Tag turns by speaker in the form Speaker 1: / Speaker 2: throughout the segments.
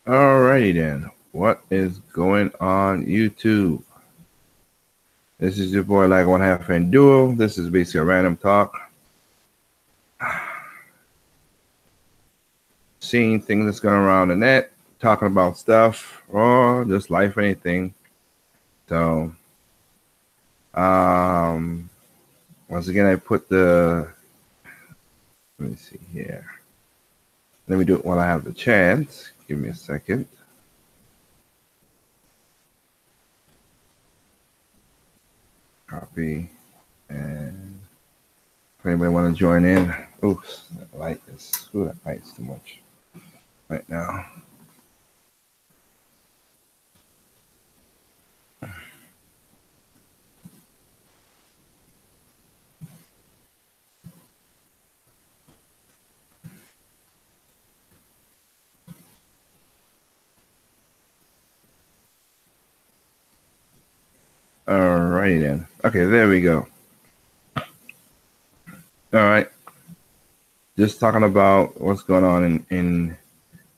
Speaker 1: Alrighty then. What is going on YouTube? This is your boy like one half and duo. This is basically a random talk. Seeing things that's going around the net, talking about stuff, or just life or anything. So once again I put let me see here. Let me do it while I have the chance. Give me a second. Copy. And if anybody want to join in. Oops, that light is that light's too much right now. Alrighty then. Okay, there we go. All right. Just talking about what's going on in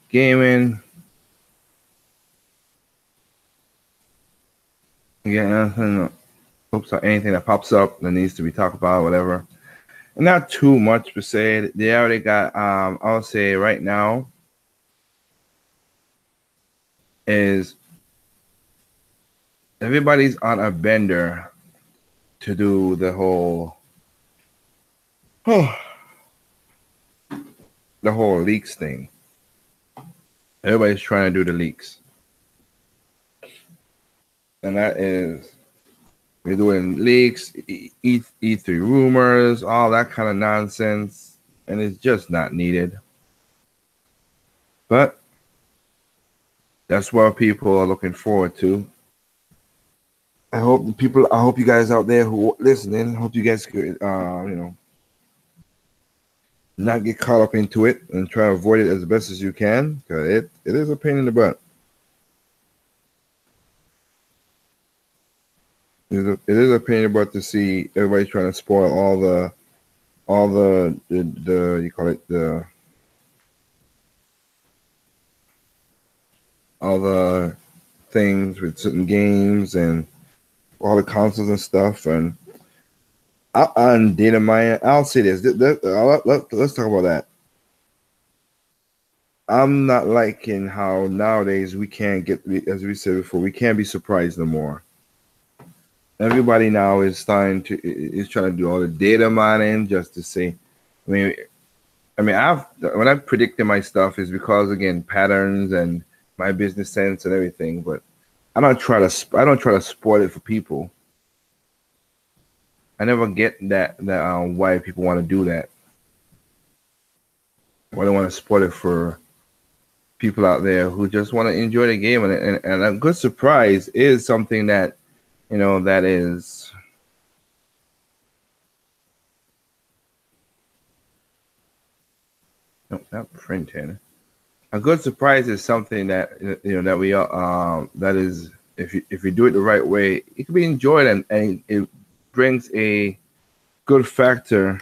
Speaker 1: gaming. Yeah, anything that pops up that needs to be talked about, whatever. And not too much per se. They already got I'll say right now is everybody's on a bender to do the whole leaks thing. Everybody's trying to do the leaks. And that is we're doing leaks, E3 rumors, all that kind of nonsense, and it's just not needed. But that's what people are looking forward to. I hope you guys out there who are listening, hope you guys could, not get caught up into it and try to avoid it as best as you can, because it is a pain in the butt. It is a pain in the butt to see everybody trying to spoil all the you call it all the things with certain games and all the consoles and stuff. And on data mining, I'll say this. Let's talk about that. I'm not liking how nowadays we can't get, as we said before, we can't be surprised no more. Everybody now is trying to do all the data mining just to say. I mean, when I predicted my stuff is because again patterns and my business sense and everything, but I don't try to spoil it for people. I never get that why people want to do that. Why they want to spoil it for people out there who just want to enjoy the game, and a good surprise is something that that is. No, not printing. A good surprise is something that that we that is if you do it the right way, it can be enjoyed and it brings a good factor.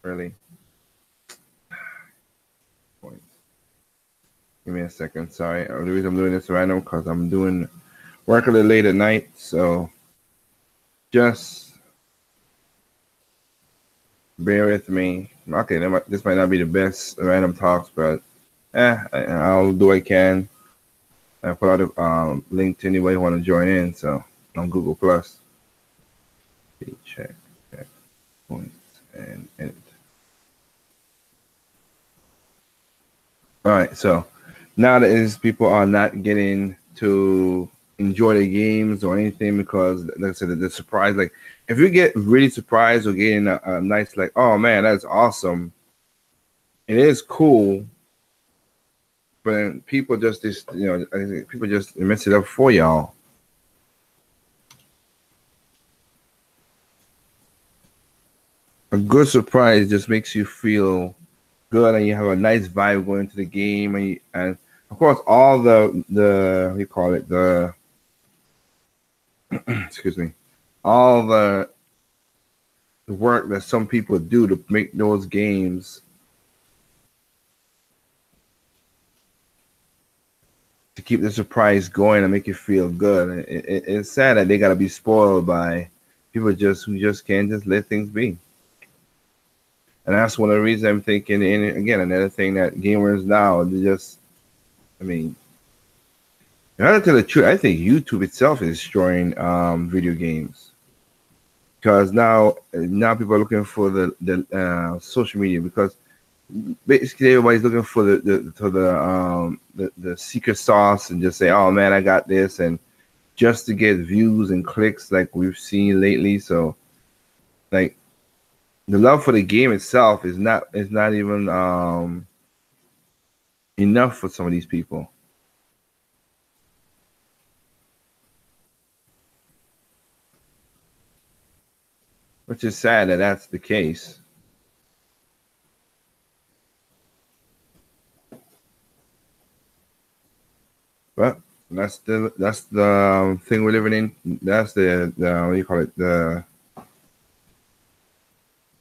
Speaker 1: Really. Give me a second. Sorry. The reason I'm doing this random because I'm doing work a little late at night, so just bear with me. Okay, this might not be the best random talks, but I'll do what I can. I put out a link to anybody who want to join in. So on Google Plus, check points and edit. All right, so now that is people are not getting to enjoy the games or anything because, like I said, the surprise. Like if you get really surprised or getting a nice like, oh man, that's awesome. It is cool, but then people just people just mess it up for y'all. A good surprise just makes you feel good, and you have a nice vibe going into the game, and of course all the what do you call it, the excuse me, all the work that some people do to make those games to keep the surprise going and make you feel good. It's sad that they gotta be spoiled by people who just can't just let things be. And that's one of the reasons I'm thinking. And again, another thing that gamers now they just, I mean, in order to tell the truth, I think YouTube itself is destroying video games because now people are looking for the social media because basically everybody's looking for the secret sauce and just say, oh man, I got this, and just to get views and clicks like we've seen lately. So like the love for the game itself is not even enough for some of these people. Which is sad that that's the case. But that's the thing we're living in. That's the what do you call it,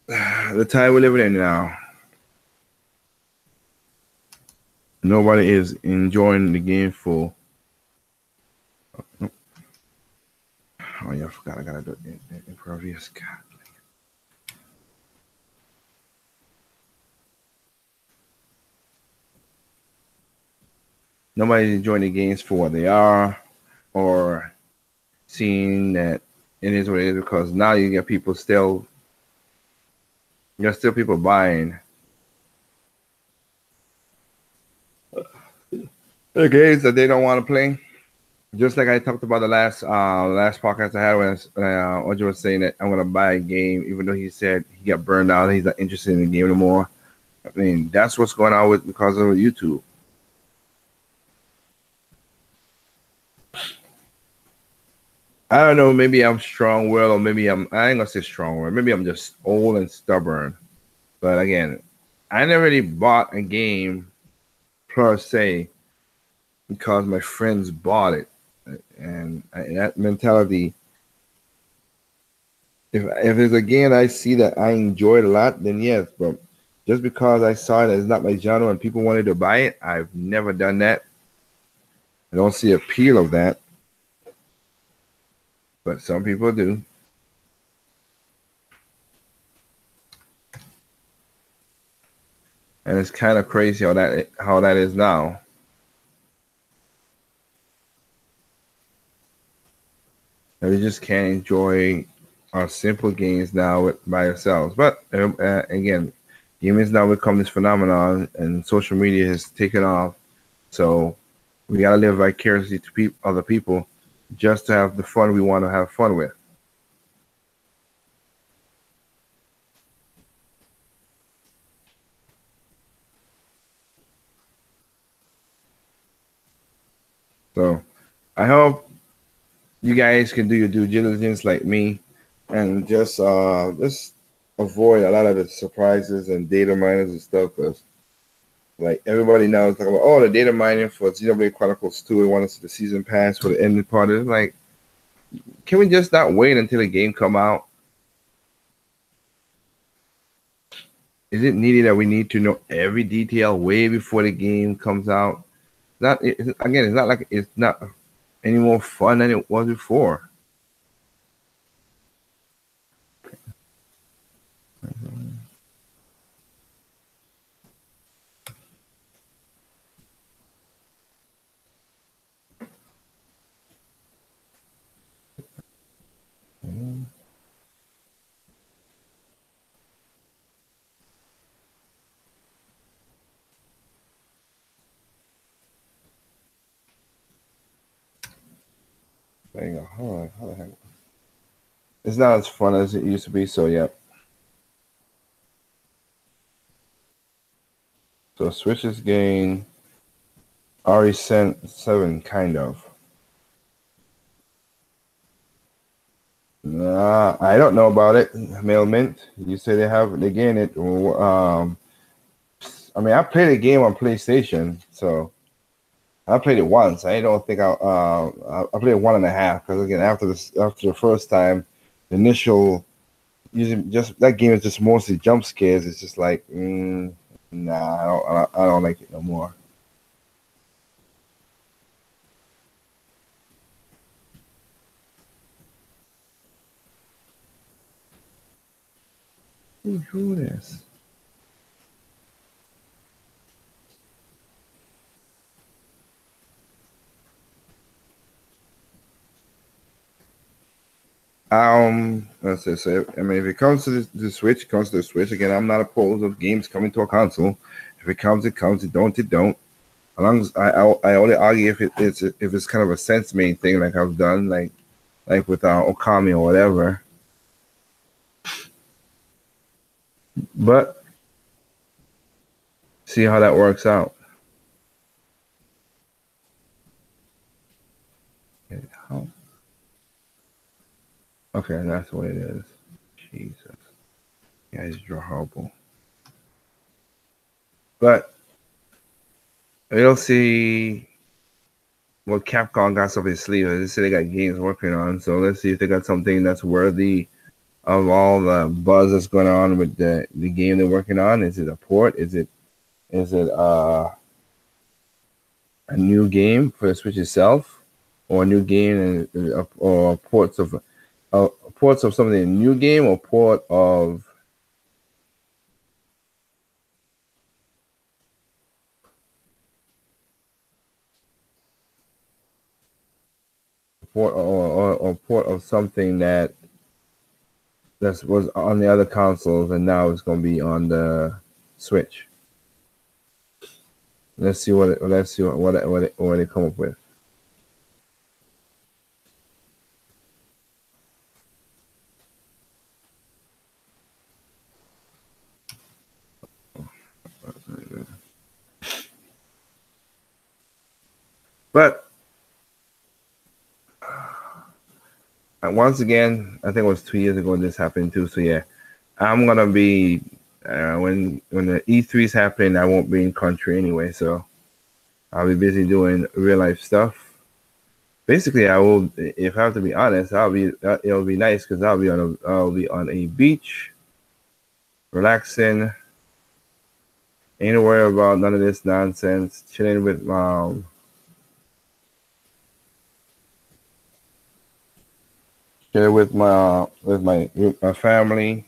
Speaker 1: the time we're living in now. Nobody is enjoying the game full. Oh yeah, I forgot. I gotta do it impervious. God. Nobody's enjoying the games for what they are, or seeing that it is what it is, because now you get people still. There's still people buying the games that they don't want to play. Just like I talked about the last podcast I had when Ojo was saying that I'm gonna buy a game, even though he said he got burned out, he's not interested in the game anymore. I mean, that's what's going on because of YouTube. I don't know. Maybe I'm strong-willed, or maybe I ain't gonna say strong-willed. Maybe I'm just old and stubborn. But again, I never really bought a game per se because my friends bought it, and that mentality. If there's a game I see that I enjoyed a lot, then yes. But just because I saw it as not my genre and people wanted to buy it, I've never done that. I don't see appeal of that. But some people do. And it's kind of crazy how that is now. And we just can't enjoy our simple games now by ourselves. But again, gaming has now become this phenomenon, and social media has taken off. So we gotta live vicariously to other people, just to have the fun we want to have fun with. So I hope you guys can do your due diligence like me, and just avoid a lot of the surprises and data miners and stuff. Because like everybody now is talking about, oh, the data mining for Xenoblade Chronicles 2. We want to see the season pass for the ending part. It's like, can we just not wait until the game come out? Is it needed that we need to know every detail way before the game comes out? Again, it's not like it's not any more fun than it was before. Dang, how the heck? It's not as fun as it used to be. So yeah. So Switch's gain RE7 kind of. I don't know about it. Mailmint. You say they gain it. I mean, I played the game on PlayStation, so I played it once. I don't think I played it 1.5 because again, after the first time, the initial using just that game is just mostly jump scares. It's just like, nah, I don't, I don't like it no more. Who drew this? Let's say, so, I mean, if it comes to the Switch, it comes to the Switch. Again, I'm not opposed of games coming to a console. If it comes, it comes. It don't, it don't. As long as I only argue if it's kind of a sense main thing, like I've done, like with Okami or whatever. But see how that works out. Okay, okay, that's what it is. Jesus. Yeah, guys draw horrible. But we'll see what Capcom got up his sleeve. They say they got games working on, so let's see if they got something that's worthy of all the buzz that's going on with the game they're working on. Is it a port? Is it a new game for the Switch itself, or a new game or ports of something, a new game, or port of port of something that was on the other consoles and now it's going to be on the Switch. Let's see what they come up with. But once again, I think it was 2 years ago this happened too. So yeah, I'm gonna be when the E3 is happening, I won't be in country anyway, so I'll be busy doing real life stuff. Basically, I will. If I have to be honest, it'll be nice because I'll be on a beach, relaxing, ain't worry about none of this nonsense, chilling with my family.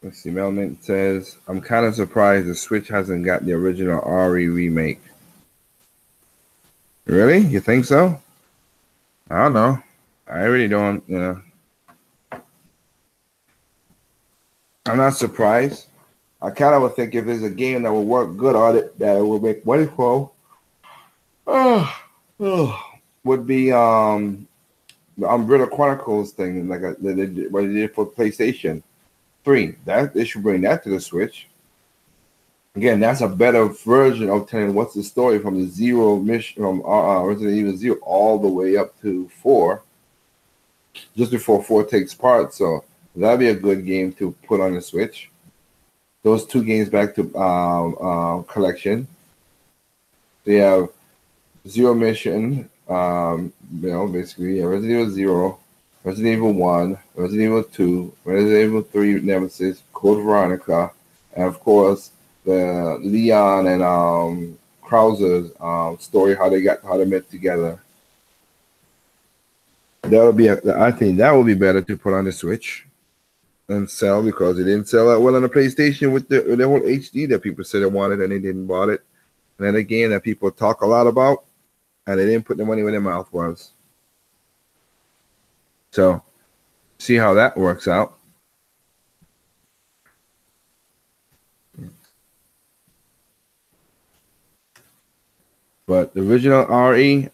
Speaker 1: Let's see. Melman says, "I'm kind of surprised the Switch hasn't got the original RE remake." Really? You think so? I don't know. I really don't. You know, I'm not surprised. I kind of would think if there's a game that will work good on it, that it will make money for, would be the Umbrella Chronicles thing, like what they did for PlayStation 3. That they should bring that to the Switch. Again, that's a better version of telling what's the story from the zero mission from Resident Evil 0 all the way up to 4, just before 4 takes part. So that'd be a good game to put on the Switch. Those two games back to collection. They have Zero Mission, basically Resident Evil 0, Resident Evil 1, Resident Evil 2, Resident Evil 3 Nemesis, Code Veronica, and of course the Leon and Krauser's story, how they met together. I think that would be better to put on the Switch and sell, because it didn't sell that well on the PlayStation with the whole HD that people said they wanted and they didn't bought it. And then a game that people talk a lot about and they didn't put the money where their mouth was. So see how that works out. But the original RE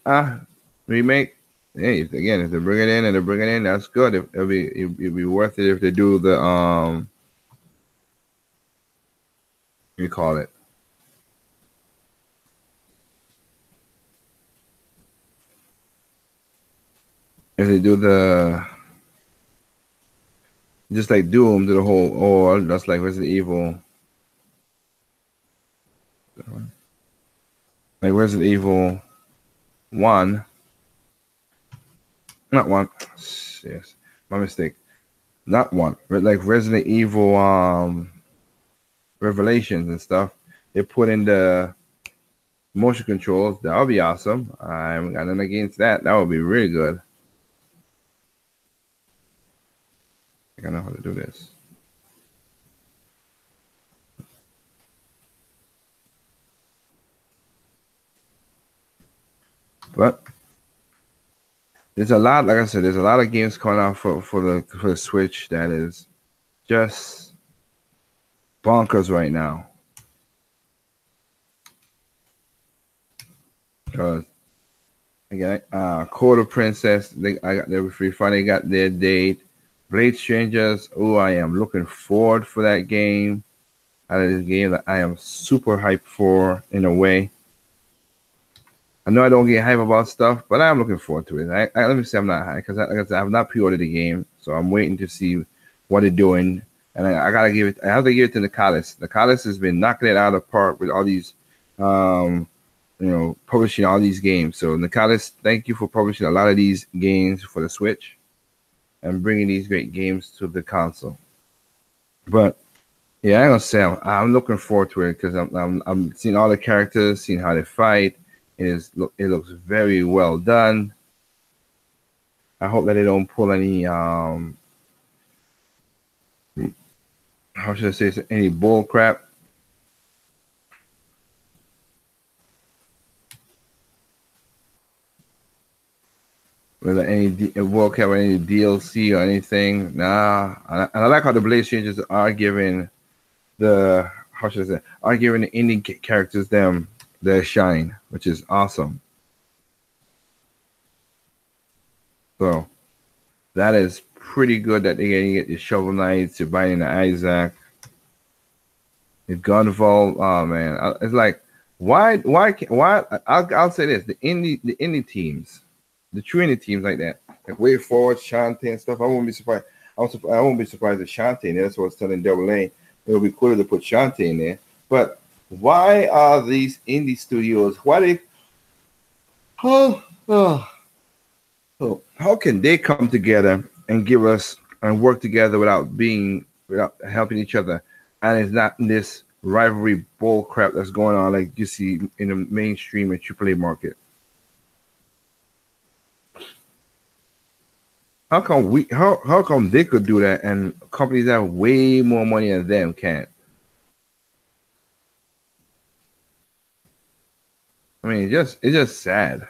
Speaker 1: remake, hey, again, if they bring it in, that's good. It'd be worth it if they do the what do you call it? If they do the just like Doom to the whole, or just like Resident Evil, like Resident Evil 1. Not 1. Yes, my mistake. Not 1. But like Resident Evil Revelations and stuff. They put in the motion controls. That would be awesome. I haven't got nothing against that. That would be really good. think I know how to do this. But there's a lot, like I said, there's a lot of games coming out for the Switch that is just bonkers right now. Because again, Code of Princess, they finally got their date. Blade Strangers, oh, I am looking forward for that game. That is a game that I am super hyped for in a way. I know I don't get hype about stuff, but I'm looking forward to it. Let me say I'm not hyped because I have not pre-ordered the game, so I'm waiting to see what they're doing. And I gotta give it. I have to give it to Nicalis. Nicalis has been knocking it out of the park with all these, publishing all these games. So Nicalis, thank you for publishing a lot of these games for the Switch and bringing these great games to the console. But yeah, I'm gonna say I'm looking forward to it because I'm seeing all the characters, seeing how they fight. It looks very well done. I hope that they don't pull any how should I say, any bull crap. Whether any bull crap or any DLC or anything. Nah. And I like how the Blade Strangers are giving the the indie characters their shine, which is awesome. So that is pretty good that they're gonna get the Shovel Knights, you're Binding the Isaac, the Gunvolt. Oh man, it's like why? I'll say this: the indie teams, the true indie teams like that, like Way Forward, Shantae and stuff. I won't be surprised. I won't be surprised if Shantae in there. That's what I was telling Double A. It would be cooler to put Shantae in there, but why are these indie studios? How can they come together and give us and work together without helping each other? And it's not this rivalry bull crap that's going on like you see in the mainstream and AAA market. How come they could do that and companies that have way more money than them can't? I mean, it's just sad.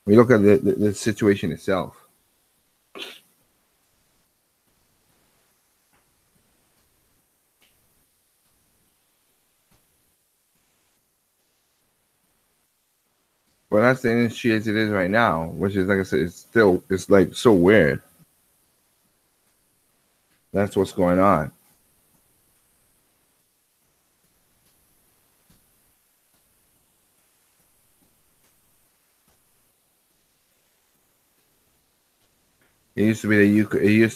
Speaker 1: We look at the situation itself. Well, that's the industry as it is right now, which is, like I said, it's like so weird. That's what's going on. It used to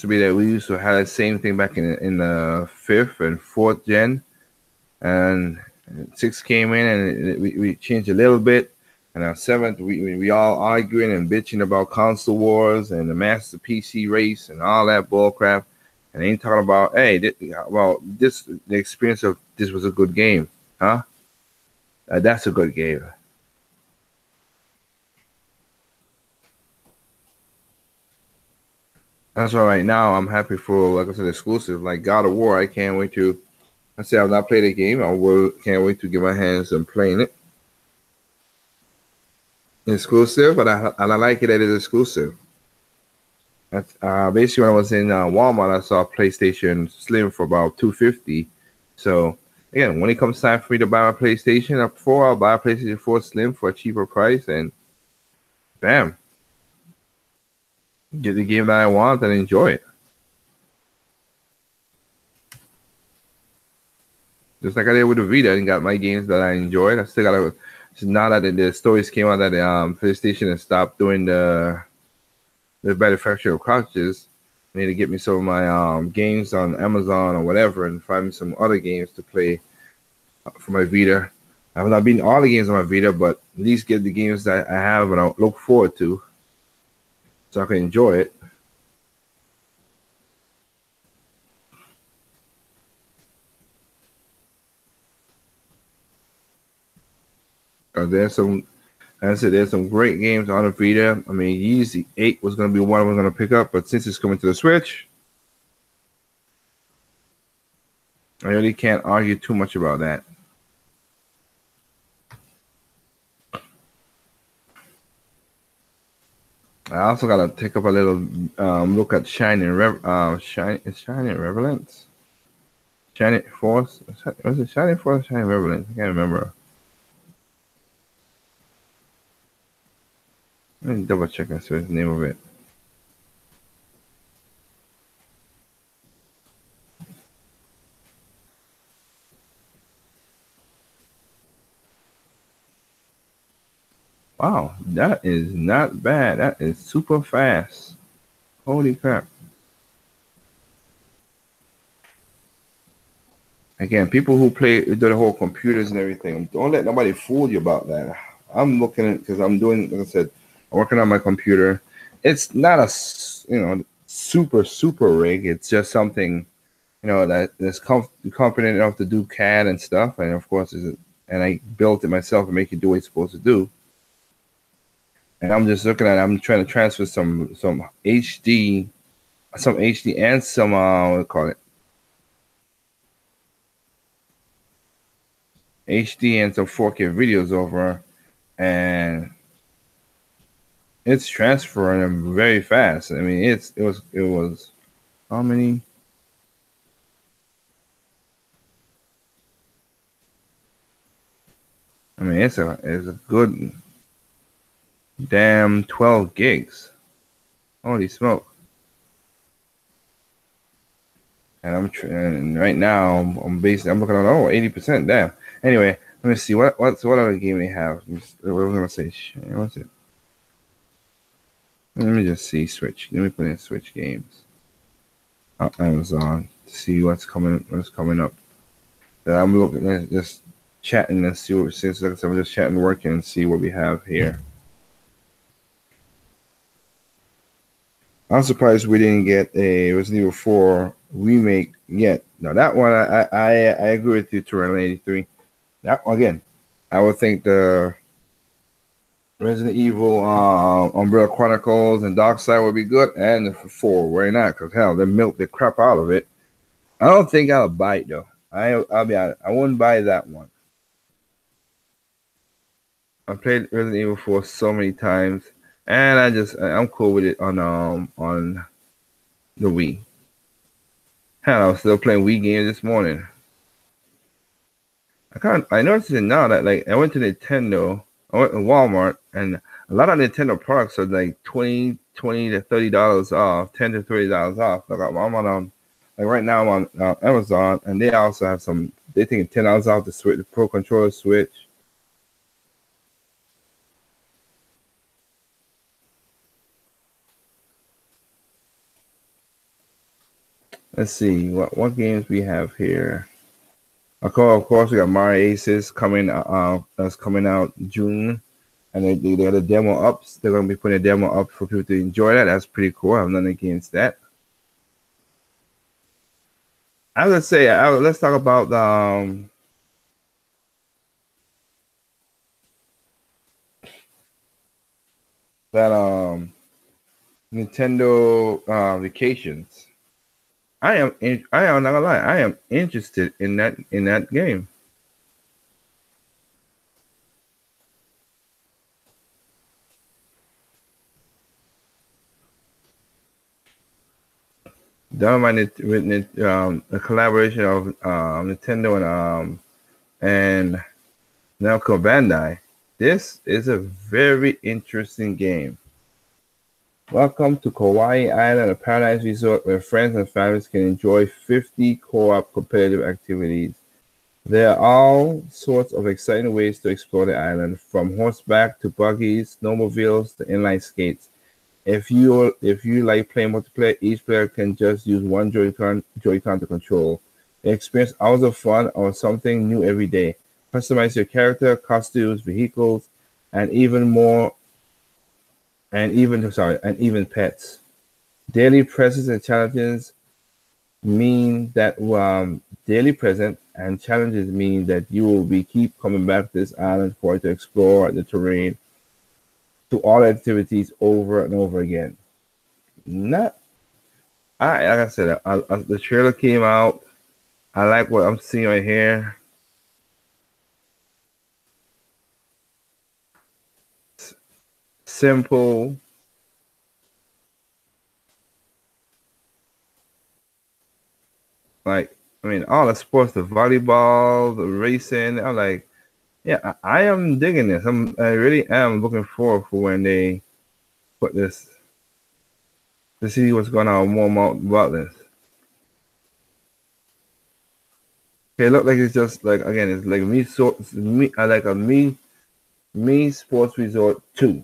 Speaker 1: be that we used to have the same thing back in the 5th and 4th gen, and 6 came in and we changed a little bit, and our 7th we all arguing and bitching about console wars and the master PC race and all that bull crap, and they ain't talking about the experience of this was a good game, huh? That's a good game. That's why right now I'm happy for, like I said, exclusive like God of War. I can't wait to. I say I've not played the game. Can't wait to get my hands on playing it. Exclusive, but I like it that it's exclusive. That's basically when I was in Walmart, I saw PlayStation Slim for about $250. So again, when it comes time for me to buy my PlayStation 4, I'll buy a PlayStation 4 Slim for a cheaper price, and bam, get the game that I want and enjoy it. Just like I did with the Vita and got my games that I enjoyed. I still got now that the stories came out that PlayStation has stopped doing the manufacturing of cartridges. I need to get me some of my games on Amazon or whatever and find me some other games to play for my Vita. I have not beaten all the games on my Vita, but at least get the games that I have and I look forward to so I can enjoy it. There's some great games on the Vita. I mean, Yeezy 8 was going to be one I was going to pick up, but since it's coming to the Switch, I really can't argue too much about that. I also gotta take up a little look at Shining Shining Relevance. Shining Force. Was it Shining Force or Shining Relevance? I can't remember. Let me double check and see the name of it. Wow, that is not bad. That is super fast. Holy crap. Again, people who play do the whole computers and everything, don't let nobody fool you about that. I'm looking at because I'm doing, like I said, I'm working on my computer. It's not a super rig. It's just something that's confident enough to do CAD and stuff. And of course, and I built it myself to make it do what it's supposed to do. And I'm just looking at it. I'm trying to transfer some HD, and some what do you call it? HD and some 4K videos over, and it's transferring them very fast. I mean, it was how many? I mean, it's a good damn 12 gigs. Holy smoke! And and right now I'm looking at 80%. Damn. Anyway, let me see what other game we have. What was I gonna say? What's it? Let me just see Switch. Let me put in Switch games. Amazon to see what's coming up. I'm looking at just chatting and see what since like I'm just chatting, working, and see what we have here. I'm surprised we didn't get a Resident Evil 4 remake yet. Now that one, I agree with you, Terrell 83. That again, I would think the Resident Evil, Umbrella Chronicles, and Darkside would be good, and the 4, why not? Because hell, they milked the crap out of it. I don't think I'll buy it though. I'll be honest, I wouldn't buy that one. I played Resident Evil 4 so many times, and I'm cool with it on the Wii. Hell, I was still playing Wii games this morning. I noticed it now that like I went to Nintendo, I went to Walmart, and a lot of Nintendo products are like $20 to $30 off, $10 to $30 off. Like I'm on like right now I'm on Amazon, and they also have some. They taking $10 off the Pro Controller Switch. Let's see what games we have here. Of course, we got Mario Aces coming. That's coming out June, and they got a demo up. They're going to be putting a demo up for people to enjoy that. That's pretty cool. I'm not against that. I would say let's talk about that Nintendo Vacations. I am not gonna lie. I am interested in that game. Done by with a collaboration of Nintendo and Namco Bandai. This is a very interesting game. Welcome to Kauai Island, a paradise resort where friends and families can enjoy 50 co-op competitive activities. There are all sorts of exciting ways to explore the island, from horseback to buggies, snowmobiles to inline skates. If you like playing multiplayer, each player can just use one Joy-Con to control. Experience hours of fun or something new every day. Customize your character, costumes, vehicles, and even pets. Daily presents and challenges mean that you will be keep coming back to this island for it to explore the terrain, to all activities over and over again. Like I said, the trailer came out. I like what I'm seeing right here. Simple. Like, I mean, all the sports, the volleyball, the racing. I'm like, yeah, I am digging this. I really am looking forward for when they put this to see what's going on more about this. Okay, look like it's just like again, it's like me so me I like a me sports resort 2.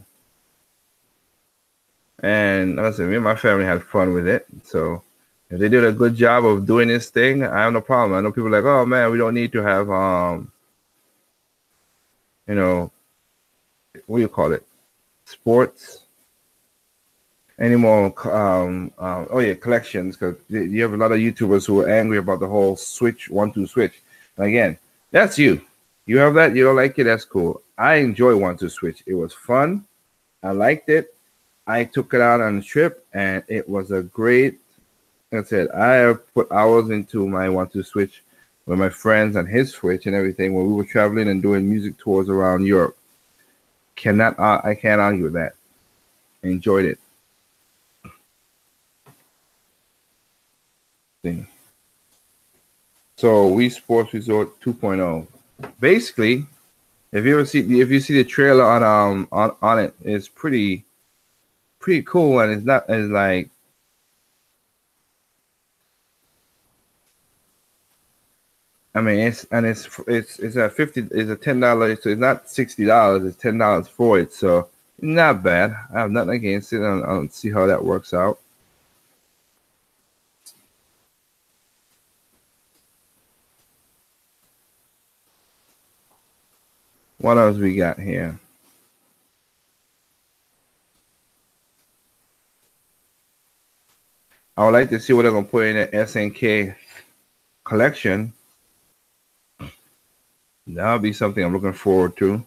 Speaker 1: And like I said, me and my family had fun with it. So if they did a good job of doing this thing, I have no problem. I know people are like, oh man, we don't need to have you know, what do you call it? Sports anymore. Oh yeah, collections, because you have a lot of YouTubers who are angry about the whole switch 1-2 switch. And again, that's you. You have that, you don't like it, that's cool. I enjoy 1-2 switch. It was fun. I liked it. I took it out on a trip, and it was a great. Like I said, I have put hours into my 1-2 switch with my friends and his switch and everything when we were traveling and doing music tours around Europe. I can't argue with that. Enjoyed it. Thing. So Wii Sports Resort 2.0. Basically, if you see the trailer on it, it's pretty cool, and it's not as like. I mean, it's a $10. So it's not $60. It's $10 for it. So not bad. I have nothing against it. I'll see how that works out. What else we got here? I would like to see what they're gonna put in the SNK collection. That'll be something I'm looking forward to.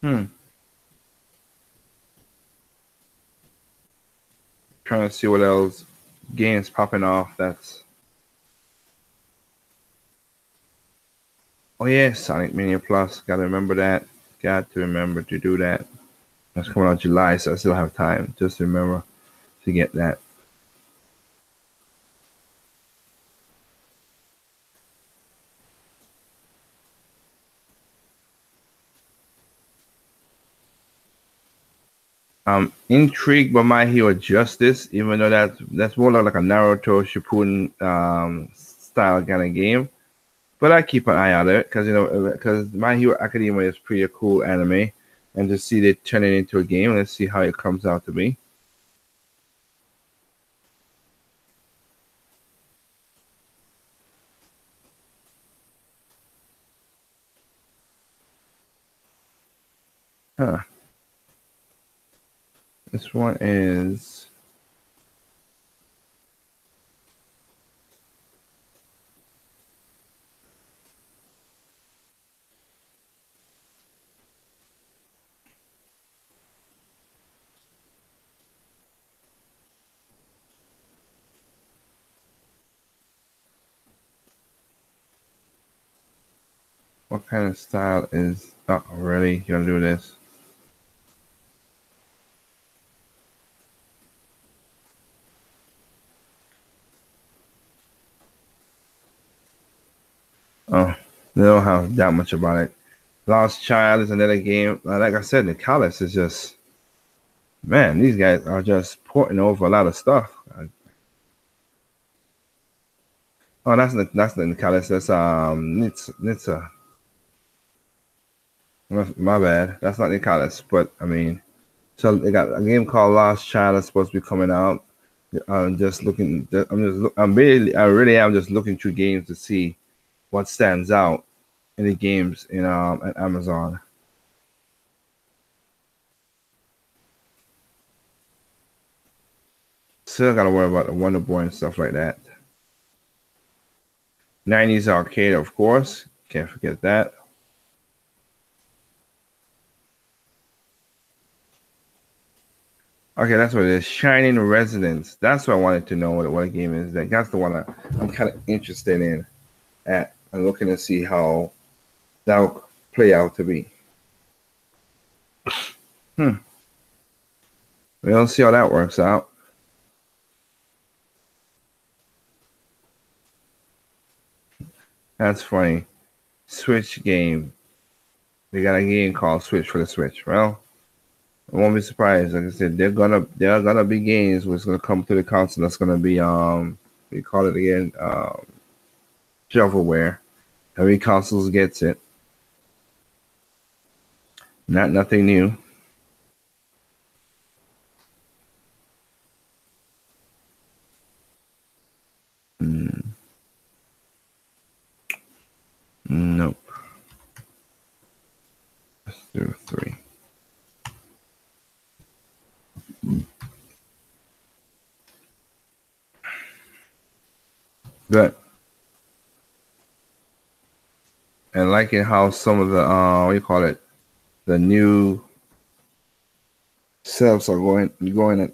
Speaker 1: Hmm. Trying to see what else games popping off. That's oh yeah, Sonic Mania Plus. Gotta remember that. Got to remember to do that. That's coming out July, so I still have time. Just remember to get that. I'm intrigued by My Hero Justice, even though that's more like a Naruto Shippuden style kind of game. But I keep an eye on it because My Hero Academia is pretty cool anime, and to see it turn it into a game, let's see how it comes out to be. Huh. This one is. What kind of style is? Oh, really? You gonna do this? Oh, they don't have that much about it. Lost Child is another game. Like I said, the Nicalis is just man. These guys are just porting over a lot of stuff. Oh, that's the Nicalis. That's Nitsa. My bad. That's not Nicalis, but I mean, so they got a game called Lost Child that's supposed to be coming out. I'm just looking. I'm really am just looking through games to see what stands out. any games in at Amazon. Still gotta worry about the Wonder Boy and stuff like that. 90s arcade, of course. Can't forget that. Okay, that's what it is. Shining Residence. That's what I wanted to know what a game is. That's the one I'm kind of interested in. I'm looking to see how that'll play out to be. We'll see how that works out. That's funny. Switch game. They got a game called Switch for the Switch. Well, I won't be surprised. Like I said, there are gonna be games which gonna come to the console. That's gonna be we call it again shovelware. Every console gets it. Nothing new. Nope. Let's do 3. Good. And liking how some of the what do you call it, the new setups are going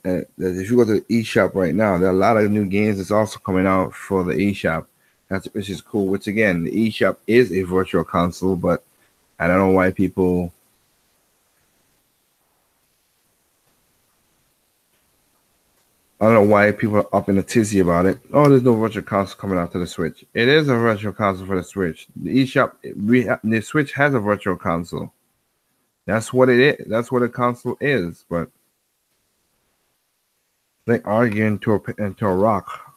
Speaker 1: at if you go to the eShop right now, there are a lot of new games that's also coming out for the eShop. Which is cool. Which again, the eShop is a virtual console, but I don't know why people. I don't know why people are up in a tizzy about it. Oh, there's no virtual console coming out to the Switch. It is a virtual console for the Switch. The eShop, the Switch has a virtual console. That's what it is. That's what a console is. But they argue into a rock,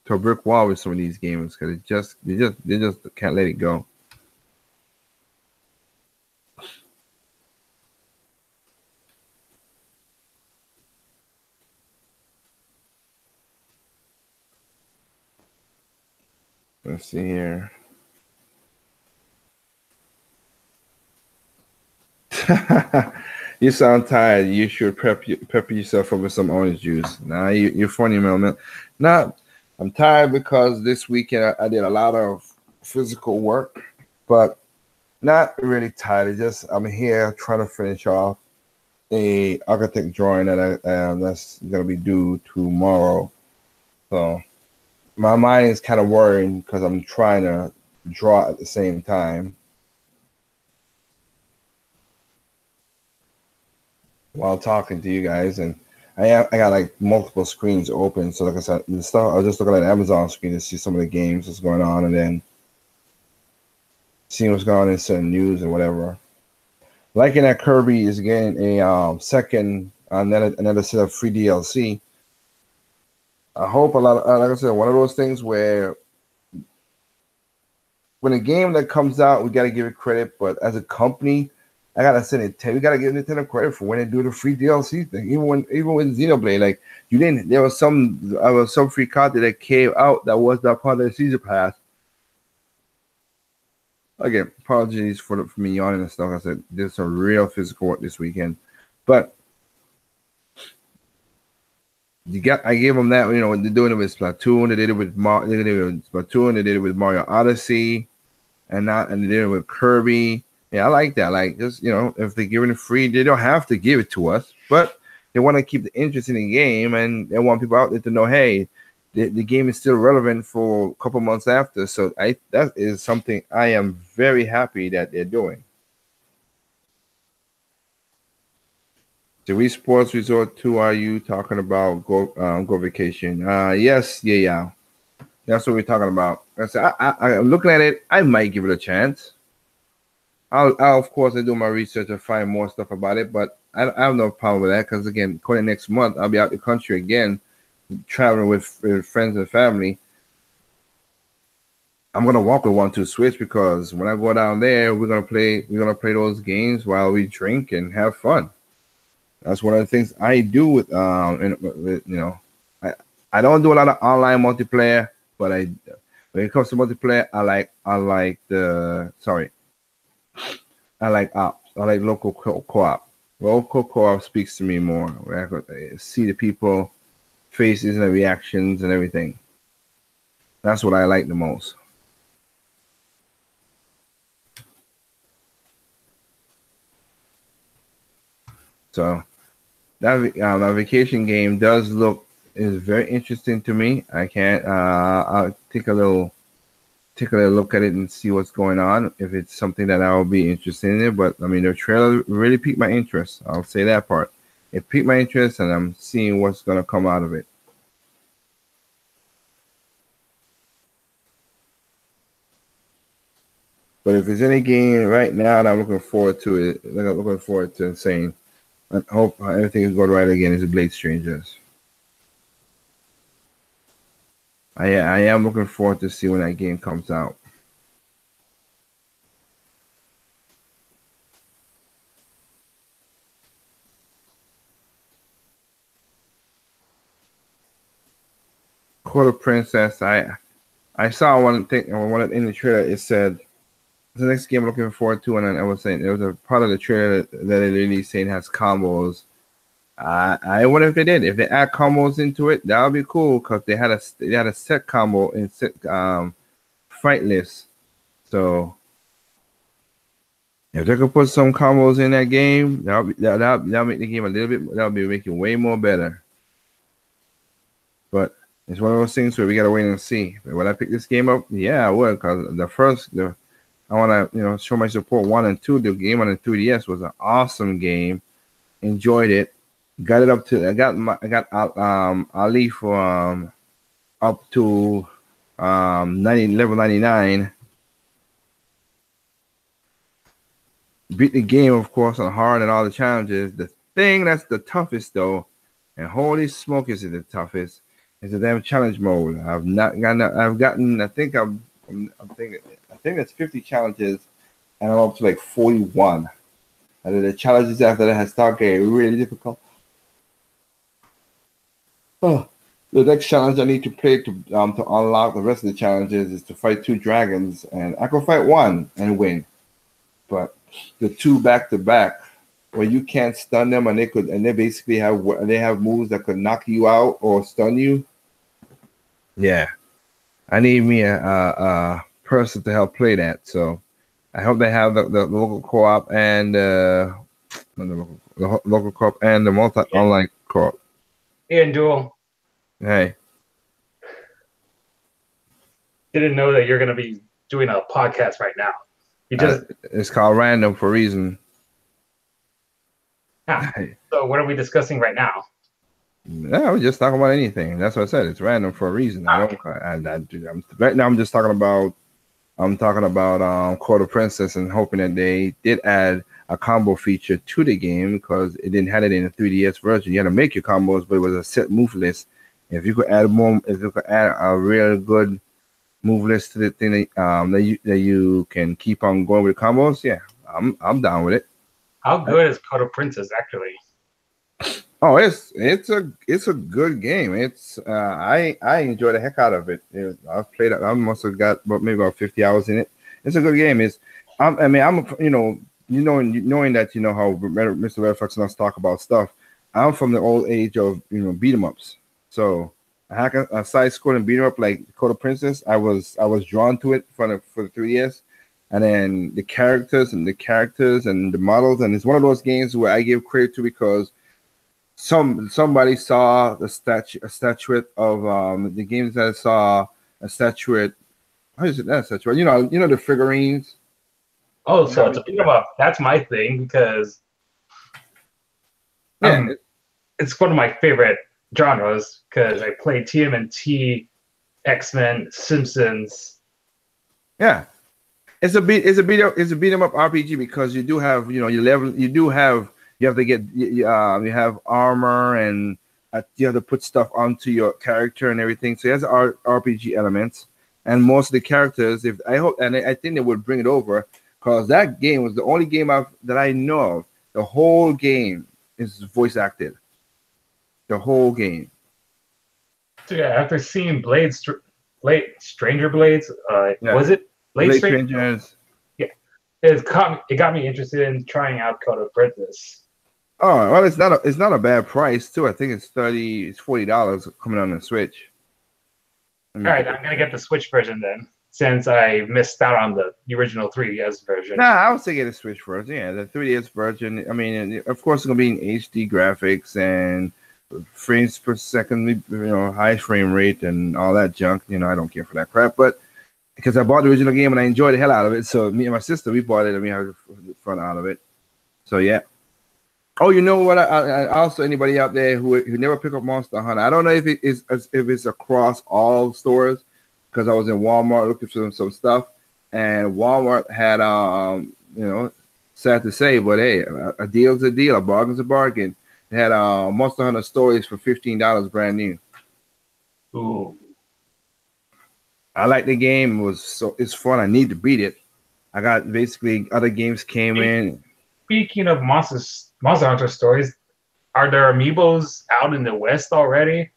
Speaker 1: to a brick wall with some of these games because they just can't let it go. Let's see here. You sound tired. You should pepper yourself up with some orange juice. Nah, you're funny, man. Nah, I'm tired because this weekend I did a lot of physical work, but not really tired. I'm here trying to finish off a architect drawing that that's gonna be due tomorrow. So my mind is kind of worrying because I'm trying to draw at the same time while talking to you guys, and I got like multiple screens open. So like I said, the stuff I was just looking at Amazon screen to see some of the games that's going on, and then seeing what's going on in certain news and whatever. Liking that Kirby is getting a second another set of free DLC. I hope a lot of, like I said, one of those things where when a game that comes out, we got to give it credit, but as a company, I gotta say we gotta give Nintendo credit for when they do the free DLC thing. Even with Xenoblade, like there was some free content that came out that was not part of the season pass. Again, apologies for me yawning and stuff. I said there's some real physical work this weekend, but I gave them that. They're doing it with Splatoon. They did it with Splatoon. They did it with Mario Odyssey, and they did it with Kirby. Yeah, I like that. Like, just, if they're giving it free, they don't have to give it to us, but they want to keep the interest in the game, and they want people out there to know, hey, the game is still relevant for a couple months after. So that is something I am very happy that they're doing. The Wii Sports Resort 2, are you talking about Go Vacation? Yes, yeah. That's what we're talking about. I'm looking at it. I might give it a chance. I'll of course I do my research and find more stuff about it, but I have no problem with that because again, according next month I'll be out the country again, traveling with friends and family. I'm gonna walk with 1-2 Switch because when I go down there, we're gonna play those games while we drink and have fun. That's one of the things I do with I don't do a lot of online multiplayer, but When it comes to multiplayer, I like ops. I like local co-op. Local co-op speaks to me more. Where I could see the people faces and the reactions and everything. That's what I like the most. So that vacation game is very interesting to me. I can't. I'll take a little look at it and see what's going on. If it's something that I will be interested in it, but I mean the trailer really piqued my interest. I'll say that part. It piqued my interest, and I'm seeing what's gonna come out of it. But if there's any game right now that I'm looking forward to it, I'm looking forward to saying, I hope everything is going right again, is Blade Strangers. I am looking forward to see when that game comes out. Quarter Princess, I saw one thing in the trailer. It said the next game I'm looking forward to, and then I was saying there was a part of the trailer that they released saying has combos. I wonder if they did. If they add combos into it, that would be cool because they had a set combo in set fight list. So if they could put some combos in that game, that'll make the game a little bit. That'll be making way more better. But it's one of those things where we gotta wait and see. But when I pick this game up, yeah, I would because I want to show my support 1 and 2. The game on the 3DS was an awesome game. Enjoyed it. Got it up to I got Ali for up to level 99. Beat the game, of course, on hard and all the challenges. The thing that's the toughest though, and holy smoke is it the toughest, is the damn challenge mode. I think it's 50 challenges and I'm up to like 41. And the challenges after that has started getting really difficult. Oh, the next challenge I need to play to unlock the rest of the challenges is to fight 2 dragons, and I can fight 1 and win, but the 2 back to back, where you can't stun them, and they basically have moves that could knock you out or stun you. Yeah, I need me a person to help play that. So I hope they have the local co-op and the local co-op and the online co-op.
Speaker 2: Ian Duel.
Speaker 1: Hey.
Speaker 2: Didn't know that you're going to be doing a podcast right now.
Speaker 1: It's called Random for a reason.
Speaker 2: So what are we discussing right now?
Speaker 1: Yeah, we're just talking about anything. That's what I said. It's random for a reason. Right now I'm just talking about Quarter Princess and hoping that they did add a combo feature to the game because it didn't have it in the 3DS version. You had to make your combos, but it was a set move list. If you could add a real good move list to the thing that you can keep on going with combos, yeah, I'm down with it.
Speaker 2: How good is Quarter Princess actually?
Speaker 1: Oh, it's a good game. It's I enjoy the heck out of it. I've played it. I must have got maybe about 50 hours in it. It's a good game. Knowing that how Mr. Red Fox and us talk about stuff. I'm from the old age of beat 'em ups. So a side scrolling beat 'em up like Quarter Princess, I was drawn to it for the 3DS. And then the characters and the models, and it's one of those games where I give credit to because somebody saw a statuette of the games that I saw a statuette. How is it that statuette? The figurines.
Speaker 2: Oh, so it's a beat 'em up. That's my thing because it's one of my favorite genres because I play TMNT, X-Men, Simpsons.
Speaker 1: Yeah. It's a beat 'em up RPG because you do have you have to get you have armor and you have to put stuff onto your character and everything. So it has RPG elements, and most of the characters. I think they would bring it over because that game was the only game that I know of. The whole game is voice acted. The whole game.
Speaker 2: So yeah, after seeing Blade Blade Stranger Blades.
Speaker 1: Yeah.
Speaker 2: Was it
Speaker 1: Blade
Speaker 2: Stranger?
Speaker 1: Strangers.
Speaker 2: Yeah, it got me interested in trying out Code of Princess.
Speaker 1: Oh well, it's not a bad price too. I think it's $40 coming on the Switch.
Speaker 2: All right, I'm gonna get the Switch version then, since I missed out on the original 3DS version.
Speaker 1: Nah, I would say get a Switch version. Yeah, the 3DS version. I mean, of course, it's gonna be in HD graphics and frames per second, high frame rate and all that junk. I don't care for that crap, but because I bought the original game and I enjoyed the hell out of it, so me and my sister we bought it and we had fun out of it. So yeah. Oh, you know what? I also anybody out there who never pick up Monster Hunter. I don't know if it's across all stores because I was in Walmart looking for some stuff, and Walmart had sad to say, but hey, a deal's a deal, a bargain's a bargain. They had Monster Hunter Stories for $15 brand new.
Speaker 2: Ooh.
Speaker 1: I like the game. It's fun. I need to beat it. I got basically other games came in.
Speaker 2: Speaking of Monster Hunter Stories, are there amiibos out in the West already?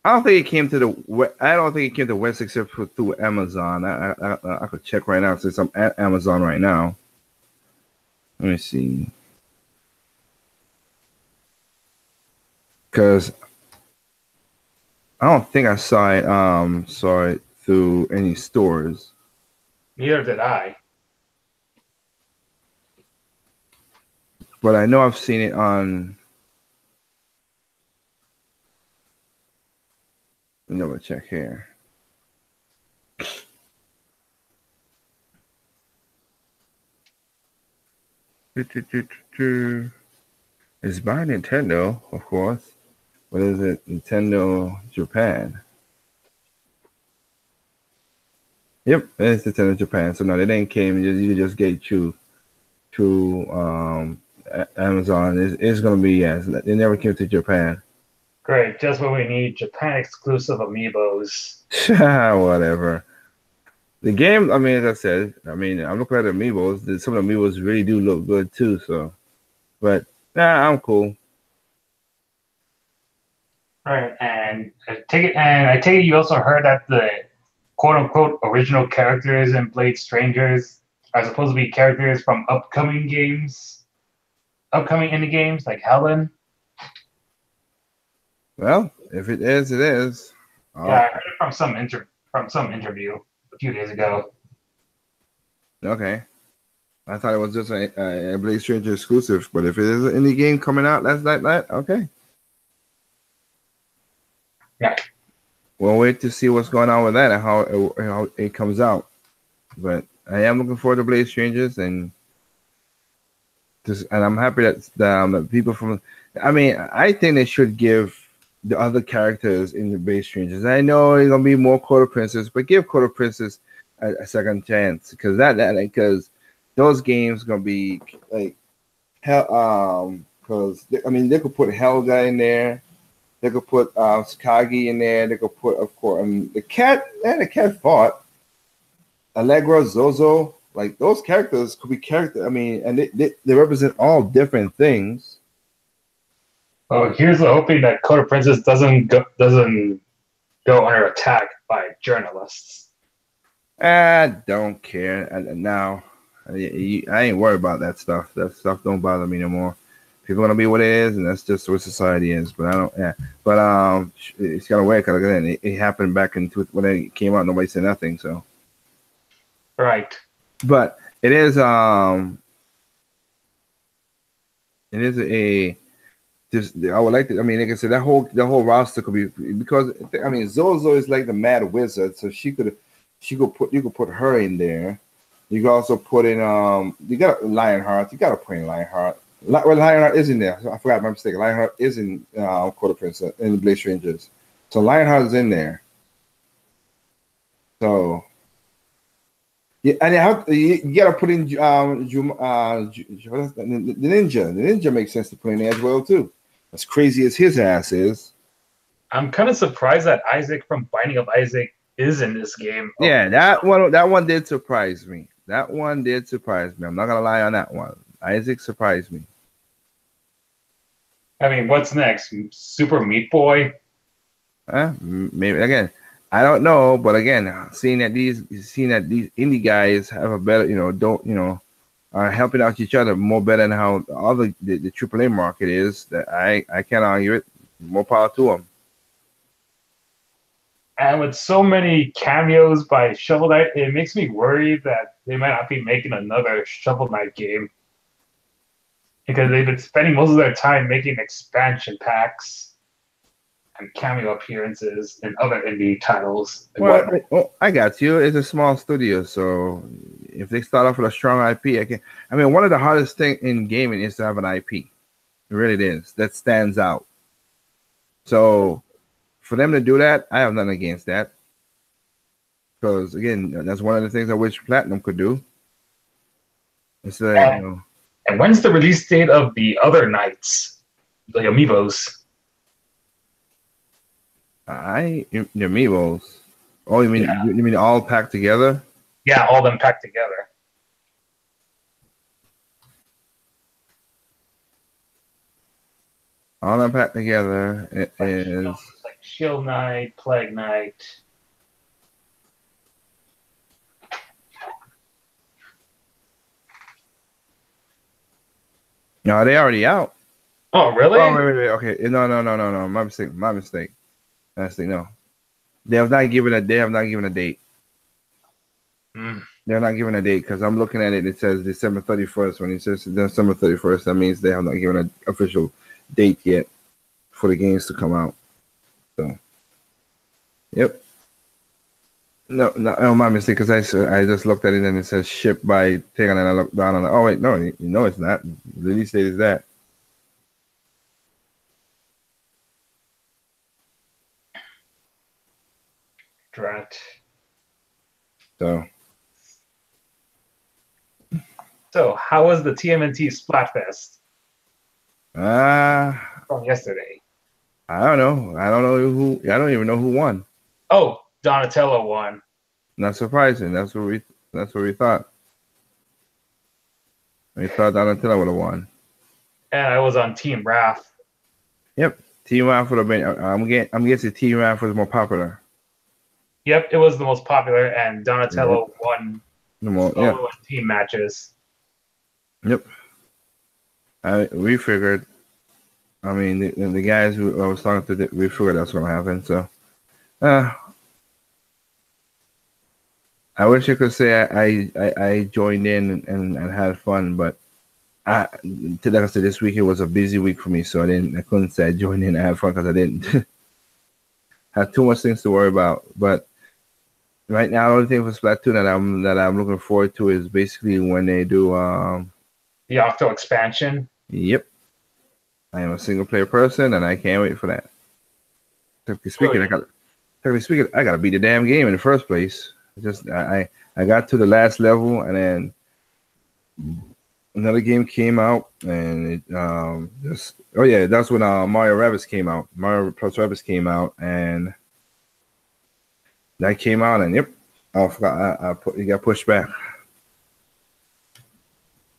Speaker 1: I don't think it came to the West except for through Amazon. I could check right now since I'm at Amazon right now. Let me see. Because I don't think I saw it through any stores.
Speaker 2: Neither did I.
Speaker 1: But I know I've seen it on. Let me check here. It's by Nintendo, of course. What is it? Nintendo Japan. Yep, it's Nintendo Japan. So no, they didn't came. You just get through Amazon. It's gonna be They never came to Japan.
Speaker 2: Great, just what we need. Japan exclusive amiibos.
Speaker 1: Whatever. The game, I mean, as I said, I'm looking at the amiibos. Some of the amiibos really do look good too. So, but I'm cool.
Speaker 2: All right, and I take it you also heard that the quote unquote original characters in Blade Strangers are supposed to be characters from upcoming indie games like Helen.
Speaker 1: Well, if it is, it is.
Speaker 2: Yeah, I heard it from some interview a few days ago.
Speaker 1: Okay. I thought it was just a Blade Stranger exclusive, but if it is an indie game coming out, that's like that. Okay.
Speaker 2: Yeah.
Speaker 1: We'll wait to see what's going on with that and how it comes out. But I am looking forward to Blade Strangers and I'm happy that people from. I think they should give the other characters in the Blade Strangers. I know it's gonna be more Code of Princess, but give Code of Princess a second chance because because those games gonna be like hell. Because they could put Helga in there, they could put Skagi in there, they could put, of course, the cat fought Allegra, Zozo. Like those characters could be characters. And they represent all different things.
Speaker 2: Oh, here's hoping that Code of Princess doesn't go under attack by journalists.
Speaker 1: I don't care now. I ain't worried about that stuff. That stuff don't bother me no more. People gonna be what it is, and that's just what society is. But I don't. Yeah. But it's gotta work. Because again, it happened back in when it came out. Nobody said nothing. So.
Speaker 2: Right.
Speaker 1: But it is a. I would like to. Like I said, the whole roster could be because Zozo is like the Mad Wizard, so you could put her in there. You can also put in you got Lionheart. You got to put in Lionheart. Lionheart is in there. I forgot my mistake. Lionheart is in Code of Princess in the Blade Strangers, so Lionheart is in there. So yeah, and you got to put in the ninja. The ninja makes sense to put in there as well too. As crazy as his ass is.
Speaker 2: I'm kind of surprised that Isaac from Binding of Isaac is in this game.
Speaker 1: Yeah, that one did surprise me. That one did surprise me. I'm not gonna lie on that one. Isaac surprised me.
Speaker 2: What's next? Super Meat Boy?
Speaker 1: Maybe again. I don't know, but again, seeing that these indie guys have a better, are helping out each other more better than how the AAA market is. That I can't argue it. More power to them.
Speaker 2: And with so many cameos by Shovel Knight, it makes me worried that they might not be making another Shovel Knight game because they've been spending most of their time making expansion packs and cameo appearances in other indie titles.
Speaker 1: Well, I got you. It's a small studio, so if they start off with a strong IP, one of the hardest things in gaming is to have an IP. It really is. That stands out. So for them to do that, I have nothing against that. Because again, that's one of the things I wish Platinum could do.
Speaker 2: And when's the release date of the other Knights, the Amiibos?
Speaker 1: The Amiibos. Oh, you mean all packed together?
Speaker 2: Yeah, all them packed together.
Speaker 1: All them packed together is
Speaker 2: like Shield Knight, Plague Knight.
Speaker 1: No, they already out.
Speaker 2: Oh, really?
Speaker 1: Oh, wait. Okay, no. My mistake. No, they have not given a date. They're not giving a date because I'm looking at it. It says December 31st. When it says December 31st, that means they have not given an official date yet for the games to come out. So, yep. No, my mistake. Because I just looked at it and it says shipped by Tegan, and I looked down and oh wait, no, it's not. The release date is that.
Speaker 2: Drat. So, how was the TMNT Splatfest? From yesterday.
Speaker 1: I don't know. I don't even know who won.
Speaker 2: Oh, Donatello won.
Speaker 1: Not surprising. That's what we thought. We thought Donatello would have won.
Speaker 2: And I was on Team Raph.
Speaker 1: Yep, Team Raph would have been. I'm guessing Team Raph was more popular.
Speaker 2: Yep, it was the most popular, and Donatello won solo and team matches.
Speaker 1: Yep. We figured. I mean, the guys who I was talking to, we figured that's going to happen. So, I wish I could say I joined in and had fun, but like I said, this week it was a busy week for me, so I couldn't say I joined in and had fun because I didn't have too much things to worry about. But right now, the only thing for Splatoon that I'm looking forward to is basically when they do
Speaker 2: the Octo expansion.
Speaker 1: Yep. I am a single player person and I can't wait for that. Technically speaking, I gotta beat the damn game in the first place. I got to the last level and then another game came out and it that's when Mario Rabbids came out. Mario plus Rabbids came out and that came out and yep, I forgot it got pushed back.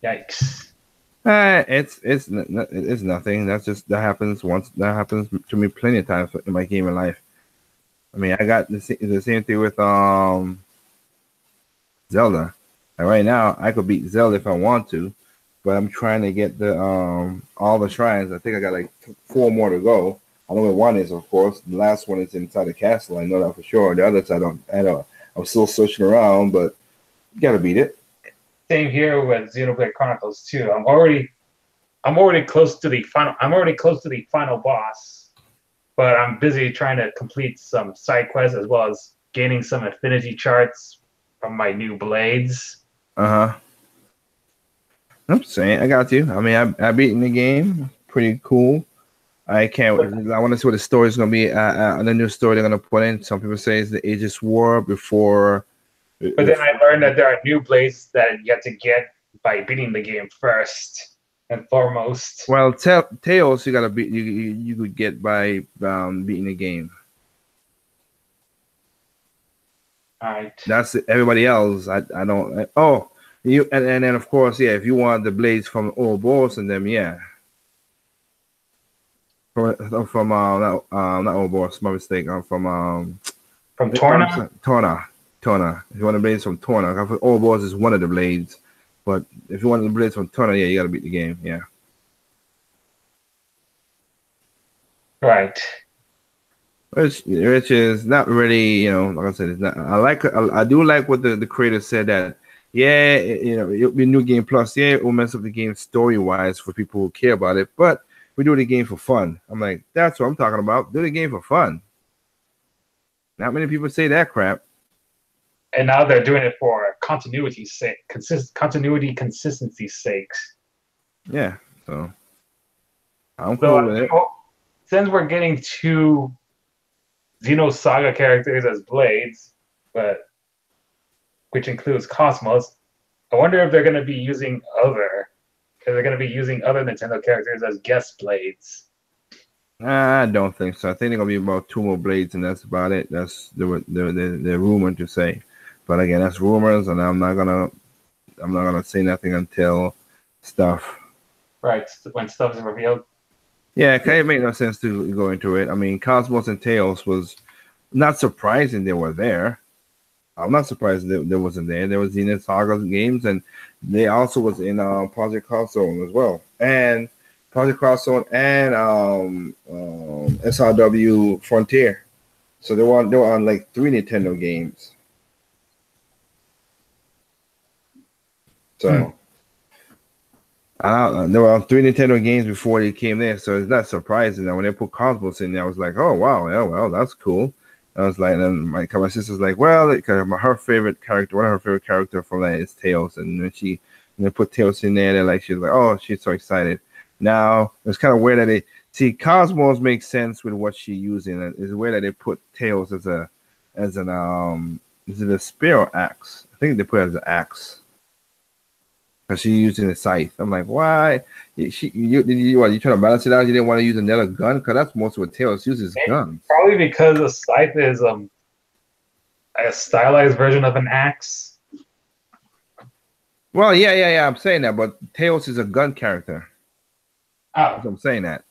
Speaker 2: Yikes.
Speaker 1: It's nothing. That happens once. That happens to me plenty of times in my gaming life. I mean, I got the same thing with Zelda. And right now, I could beat Zelda if I want to, but I'm trying to get the all the shrines. I think I got like 4 more to go. I know where one is, of course. The last one is inside the castle. I know that for sure. The others, I don't. I'm still searching around, but you gotta beat it.
Speaker 2: Same here with Xenoblade Chronicles 2. I'm already close to the final boss, but I'm busy trying to complete some side quests as well as gaining some affinity charts from my new blades.
Speaker 1: I'm saying I got you. I mean, I beaten the game. Pretty cool. I can't. I want to see what the story is going to be. The new story they're going to put in. Some people say it's the Aegis War before.
Speaker 2: But then I learned that there are new blades that you have to get by beating the game first and foremost.
Speaker 1: Well, Tails you gotta beat. You could get by beating the game.
Speaker 2: All right.
Speaker 1: That's it. Everybody else. I don't. You and then of course if you want the blades from Ouroboros and them From not Ouroboros. My mistake. From
Speaker 2: From Torna?
Speaker 1: Torna. If you want the blades from Torna, all balls is one of the blades. But if you want the blades from Torna, yeah, you gotta beat the game. Yeah.
Speaker 2: Right.
Speaker 1: Which is not really, like I said, it's not. I do like what the creator said that, yeah, it'll be New Game Plus. Yeah, it will mess up the game story wise for people who care about it, but we do the game for fun. I'm like, that's what I'm talking about. Do the game for fun. Not many people say that crap.
Speaker 2: And now they're doing it for continuity's sake, consistency's sakes.
Speaker 1: Yeah, so I'm cool with it.
Speaker 2: Since we're getting two Xenosaga characters as blades, which includes Cosmos, I wonder if they're going to be using other Nintendo characters as guest blades.
Speaker 1: I don't think so. I think they're gonna be about 2 more blades, and that's about it. That's the rumor to say. But again, that's rumors, and I'm not gonna say nothing until stuff.
Speaker 2: Right, when stuff is revealed.
Speaker 1: Yeah, it made no sense to go into it. I mean, Cosmos and Tails was not surprising they were there. I'm not surprised they wasn't there. There was Xenosaga games, and they also was in Project Cross Zone as well, and Project Cross Zone and SRW Frontier. So they were on like 3 Nintendo games. So there were 3 Nintendo games before they came there, so it's not surprising that when they put Cosmos in there, I was like, oh wow, yeah, well, that's cool. I was like, and my sister's like, well, her favorite character, one of her favorite characters from that is Tails, and when they put Tails in there, she's like, oh, she's so excited. Now it's kind of weird that they see Cosmos makes sense with what she's using. It's weird that they put Tails as an is it a spear or axe? I think they put it as an axe. Because she's using a scythe. I'm like, why? You trying to balance it out? You didn't want to use another gun? Because that's most of what Tails uses, guns.
Speaker 2: Probably because the scythe is a stylized version of an axe.
Speaker 1: Well, yeah. I'm saying that, but Tails is a gun character.
Speaker 2: Oh.
Speaker 1: I'm saying that.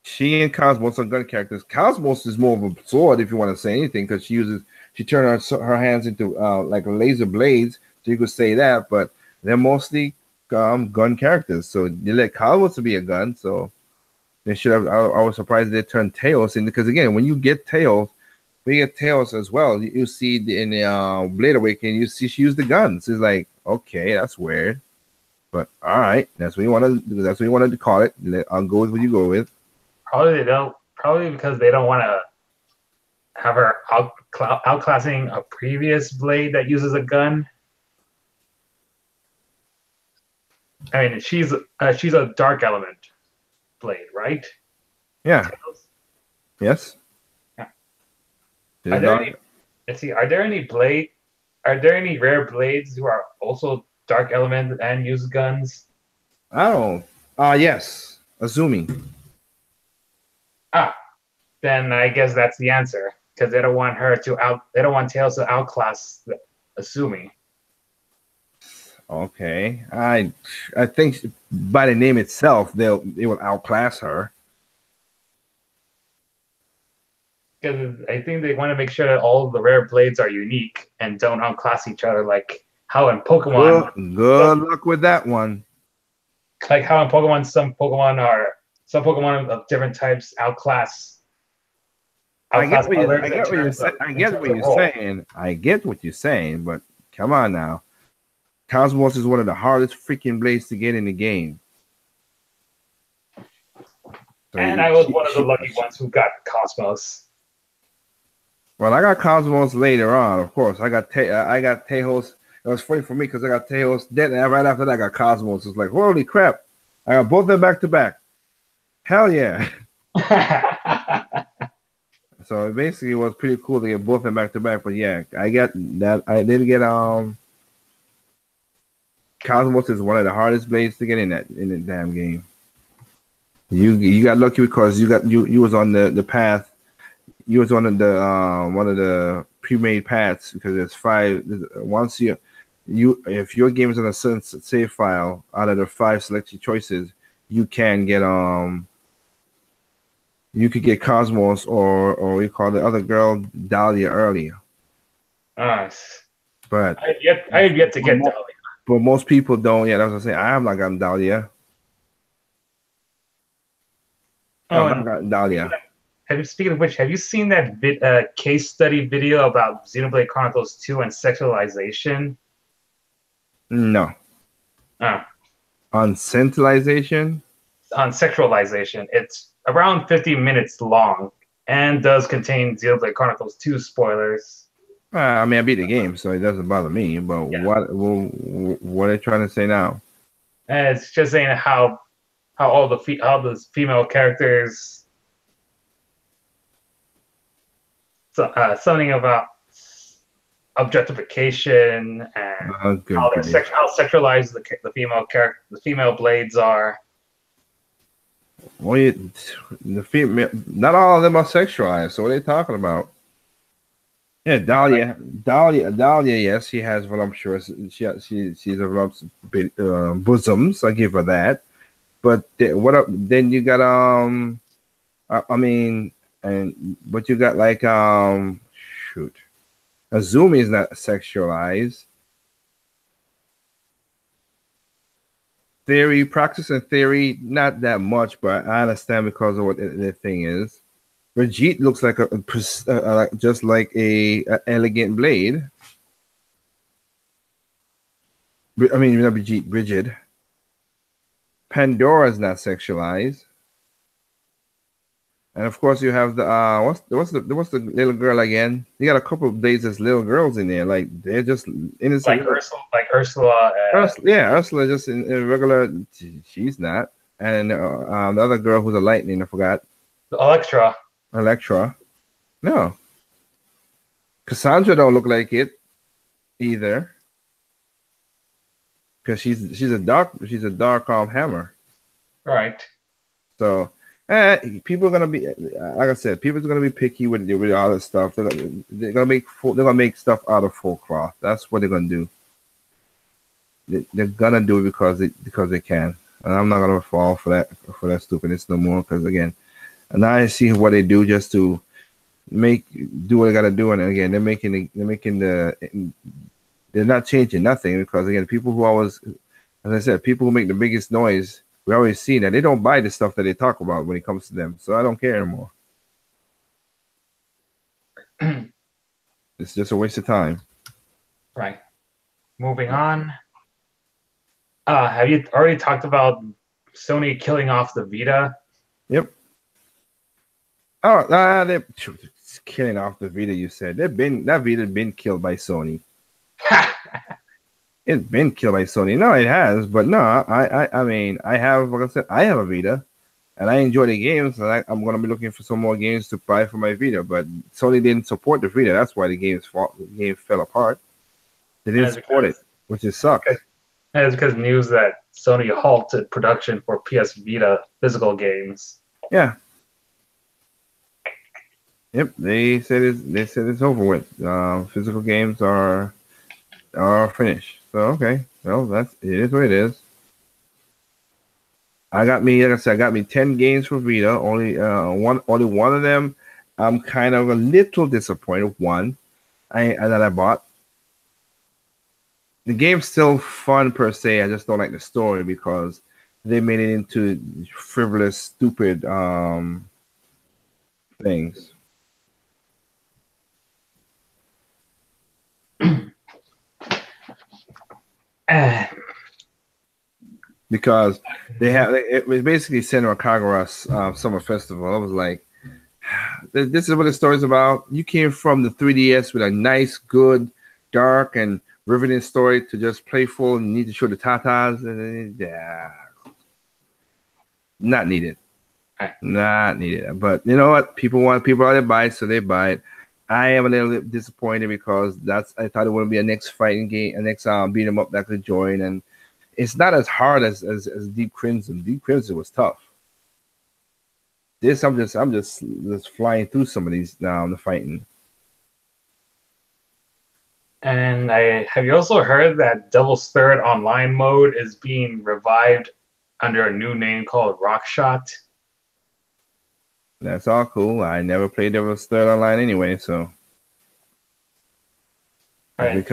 Speaker 1: She and Cosmos are gun characters. Cosmos is more of a sword, if you want to say anything, because she turns her hands into like laser blades. So you could say that, but they're mostly gun characters. So they let Cosmos to be a gun. So they should have. I was surprised they turned Tails in, because again, when you get Tails as well. You see in the Blade Awakening, you see she used the guns. It's like, okay, that's weird, but all right, that's what you want to do. That's what you wanted to call it. I'll go with what you go with.
Speaker 2: Probably they don't. Probably because they don't want to have her outclassing a previous blade that uses a gun. I mean, she's a dark element blade, right?
Speaker 1: Yeah. Yes.
Speaker 2: Yeah. Are there any rare blades who are also dark element and use guns?
Speaker 1: I don't. Yes, Azumi.
Speaker 2: Then I guess that's the answer, because they don't want Tails to outclass Azumi.
Speaker 1: Okay, I think by the name itself, they will outclass her.
Speaker 2: Because I think they want to make sure that all of the rare blades are unique and don't outclass each other, like how in Pokemon.
Speaker 1: Good luck with that one.
Speaker 2: Like how in Pokemon, some Pokemon of different types outclass.
Speaker 1: I get what you're saying, but come on now. Cosmos is one of the hardest freaking blades to get in the game.
Speaker 2: So and I was one of the lucky ones who got Cosmos.
Speaker 1: Well, I got Cosmos later on, of course. I got Teos. It was funny for me because I got Teos dead, and right after that, I got Cosmos. It's like, holy crap! I got both of them back to back. Hell yeah! So it basically was pretty cool to get both of them back to back. But yeah, I got that. I did get Cosmos is one of the hardest blades to get in the damn game. You got lucky because you was on the path. You was on the one of the pre-made paths, because there's 5. Once if your game is on a certain save file out of the 5 selected choices, you can get You could get Cosmos or we call the other girl Dahlia earlier. But
Speaker 2: I have yet to get Dahlia.
Speaker 1: But most people don't. Yeah, that's what I'm saying. I have not gotten Dahlia. I have not gotten Dahlia.
Speaker 2: Speaking of which, have you seen that case study video about Xenoblade Chronicles 2 and sexualization?
Speaker 1: No. On centralization?
Speaker 2: On sexualization. It's around 50 minutes long and does contain Xenoblade Chronicles 2 spoilers.
Speaker 1: I mean, I beat the game, so it doesn't bother me. But yeah. What are they trying to say now?
Speaker 2: It's just saying how all the female characters, something about objectification and how sexualized the female blades are.
Speaker 1: Well, the female, not all of them are sexualized. So what are they talking about? Yeah, Dahlia. Yes, she has voluptuous. She's a voluptuous bosoms. I give her that. But then you got I mean, but you got like shoot, Azumi is not sexualized. Practice and theory, not that much, but I understand because of what the thing is. Brigitte looks like just like a elegant blade. I mean, not Brigitte, Bridget. Pandora's not sexualized, and of course you have the what's the little girl again? You got a couple of days as little girls in there, like they're just innocent.
Speaker 2: Like Ursula.
Speaker 1: Ursula just in regular. She's not, and the other girl who's a lightning, I forgot. Electra. No. Cassandra don't look like it either. Because she's a dark hammer.
Speaker 2: Right.
Speaker 1: So people are gonna be, like I said, people are gonna be picky with all this stuff. They're gonna make stuff out of full cloth. That's what they're gonna do. They're gonna do it because they can. And I'm not gonna fall for that stupidness no more. Because again, and now I see what they do just to do what they gotta do. And again, they're not changing nothing, because again, people who always, as I said, people who make the biggest noise, we always see that they don't buy the stuff that they talk about when it comes to them. So I don't care anymore. It's just a waste of time.
Speaker 2: Right. Moving on. Have you already talked about Sony killing off the Vita?
Speaker 1: Yep. Oh, they're killing off the Vita. You said that Vita been killed by Sony. It's been killed by Sony. No, it has, but no, I mean, I have, like I said, I have a Vita, and I enjoy the games. And I'm going to be looking for some more games to buy for my Vita, but Sony didn't support the Vita. That's why the game fell apart. They didn't support it, which is sucks.
Speaker 2: It's because news that Sony halted production for PS Vita physical games.
Speaker 1: Yeah. Yep, they said it's over with. Physical games are finished. So okay, well it is what it is. Like I said, I got me 10 games for Vita. Only one of them I'm kind of a little disappointed. One that I bought. The game's still fun per se. I just don't like the story because they made it into frivolous, stupid things. Because it was basically Senua Kagura's summer festival. I was like, this is what the story's about. You came from the 3DS with a nice, good, dark, and riveting story to just playful and need to show the tatas. Yeah, not needed. Not needed. But you know what? People are to buy it, so they buy it. I am a little bit disappointed because I thought it would be a next fighting game, a next beat 'em up that I could join, and it's not as hard as Deep Crimson. Deep Crimson was tough. This I'm just flying through some of these now. The fighting.
Speaker 2: And have you also heard that Devil's Third online mode is being revived under a new name called Rockshot?
Speaker 1: That's all cool. I never played Devil's Third Online anyway, so
Speaker 2: Right.
Speaker 1: if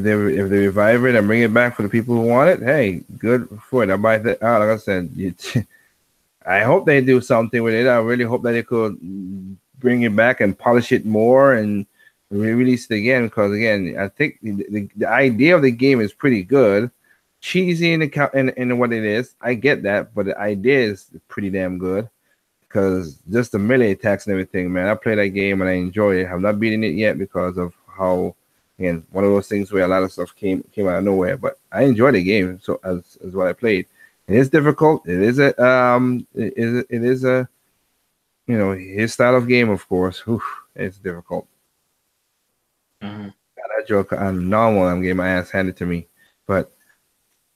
Speaker 1: they revive it and bring it back for the people who want it, hey, good for it. I buy that. Like I said, I hope they do something with it. I really hope that they could bring it back and polish it more and re-release it again. Because again, I think the idea of the game is pretty good. Cheesy in what it is, I get that, but the idea is pretty damn good. Because just the melee attacks and everything, man. I play that game and I enjoy it. I'm not beating it yet because of how, again, one of those things where a lot of stuff came out of nowhere. But I enjoy the game, so as what I played. It is difficult. It is a his style of game, of course. Whew, it's difficult.
Speaker 2: Mm-hmm.
Speaker 1: That joke on normal, I'm getting my ass handed to me, but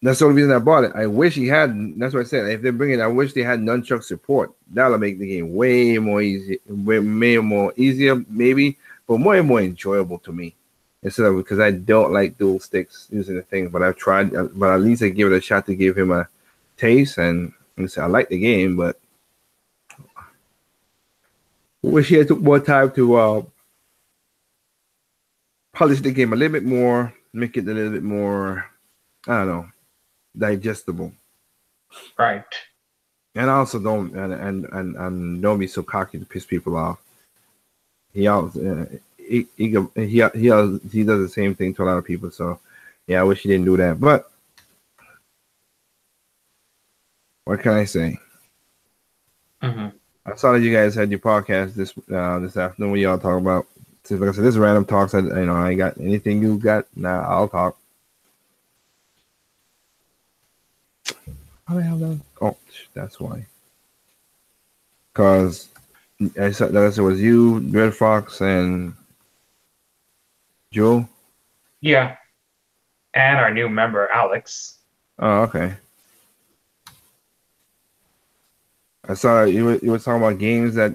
Speaker 1: that's the only reason I bought it. I wish he had. That's what I said. If they bring it, I wish they had nunchuck support. That'll make the game way more easy, way more easier, maybe, but more and more enjoyable to me. Instead of because I don't like dual sticks using the thing, but I've tried. But at least I give it a shot to give him a taste, and I like the game, but wish he had took more time to polish the game a little bit more, make it a little bit more, I don't know, digestible.
Speaker 2: Right.
Speaker 1: And also don't don't be so cocky to piss people off. He always he does the same thing to a lot of people. So yeah, I wish he didn't do that. But what can I say?
Speaker 2: Mm-hmm.
Speaker 1: I saw that you guys had your podcast this afternoon. What y'all talk about? Like I said, this is random talks. I ain't got anything you got. Nah, I'll talk. How the hell that? Oh, that's why. Because I said that it was you, Red Fox, and Joe.
Speaker 2: Yeah. And our new member, Alex.
Speaker 1: Oh, okay. I saw you were talking about games that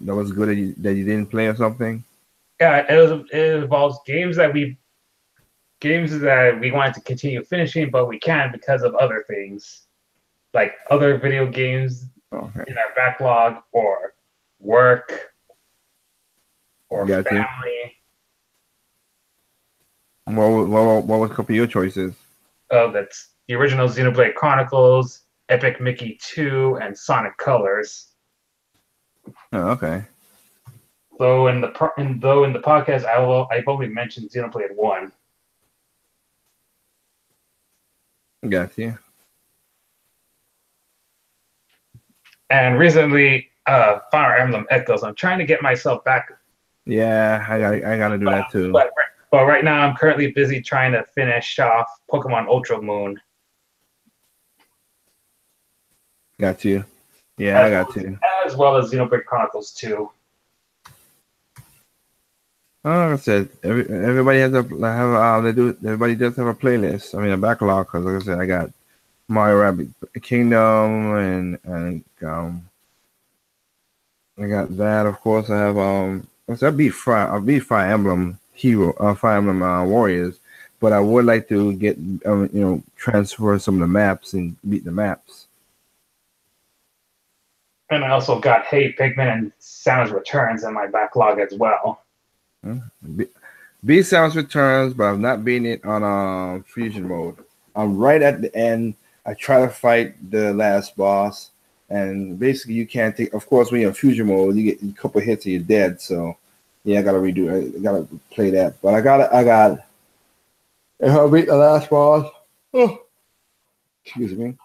Speaker 1: was good that you didn't play or something.
Speaker 2: Yeah, it involves games that we wanted to continue finishing, but we can't because of other things, like other video games in our backlog, or work, or family.
Speaker 1: What was a couple of your choices?
Speaker 2: That's the original Xenoblade Chronicles, Epic Mickey 2, and Sonic Colors.
Speaker 1: Oh, okay.
Speaker 2: So in the podcast, I've only mentioned Xenoblade 1.
Speaker 1: Got you.
Speaker 2: And recently, Fire Emblem Echoes. I'm trying to get myself back.
Speaker 1: Yeah, I gotta do that too.
Speaker 2: But right now, I'm currently busy trying to finish off Pokemon Ultra Moon.
Speaker 1: Got you. Yeah, I got you.
Speaker 2: As well as Xenoblade Chronicles 2.
Speaker 1: Like I said, everybody has everybody does have a playlist. I mean, a backlog. Because like I said, I got Mario Rabbit Kingdom and I got that. Of course, I have I beat Fire Emblem Fire Emblem Warriors, but I would like to get transfer some of the maps and beat the maps.
Speaker 2: And I also got Hey Pikmin and Samus Returns in my backlog as well.
Speaker 1: Beat Samus Returns, but I've not beaten it on fusion mode. I'm right at the end. I try to fight the last boss, and basically you can't take. Of course, when you're in fusion mode, you get a couple hits and you're dead. So yeah, I gotta redo it. I gotta play that. But I got. If I beat the last boss, excuse me,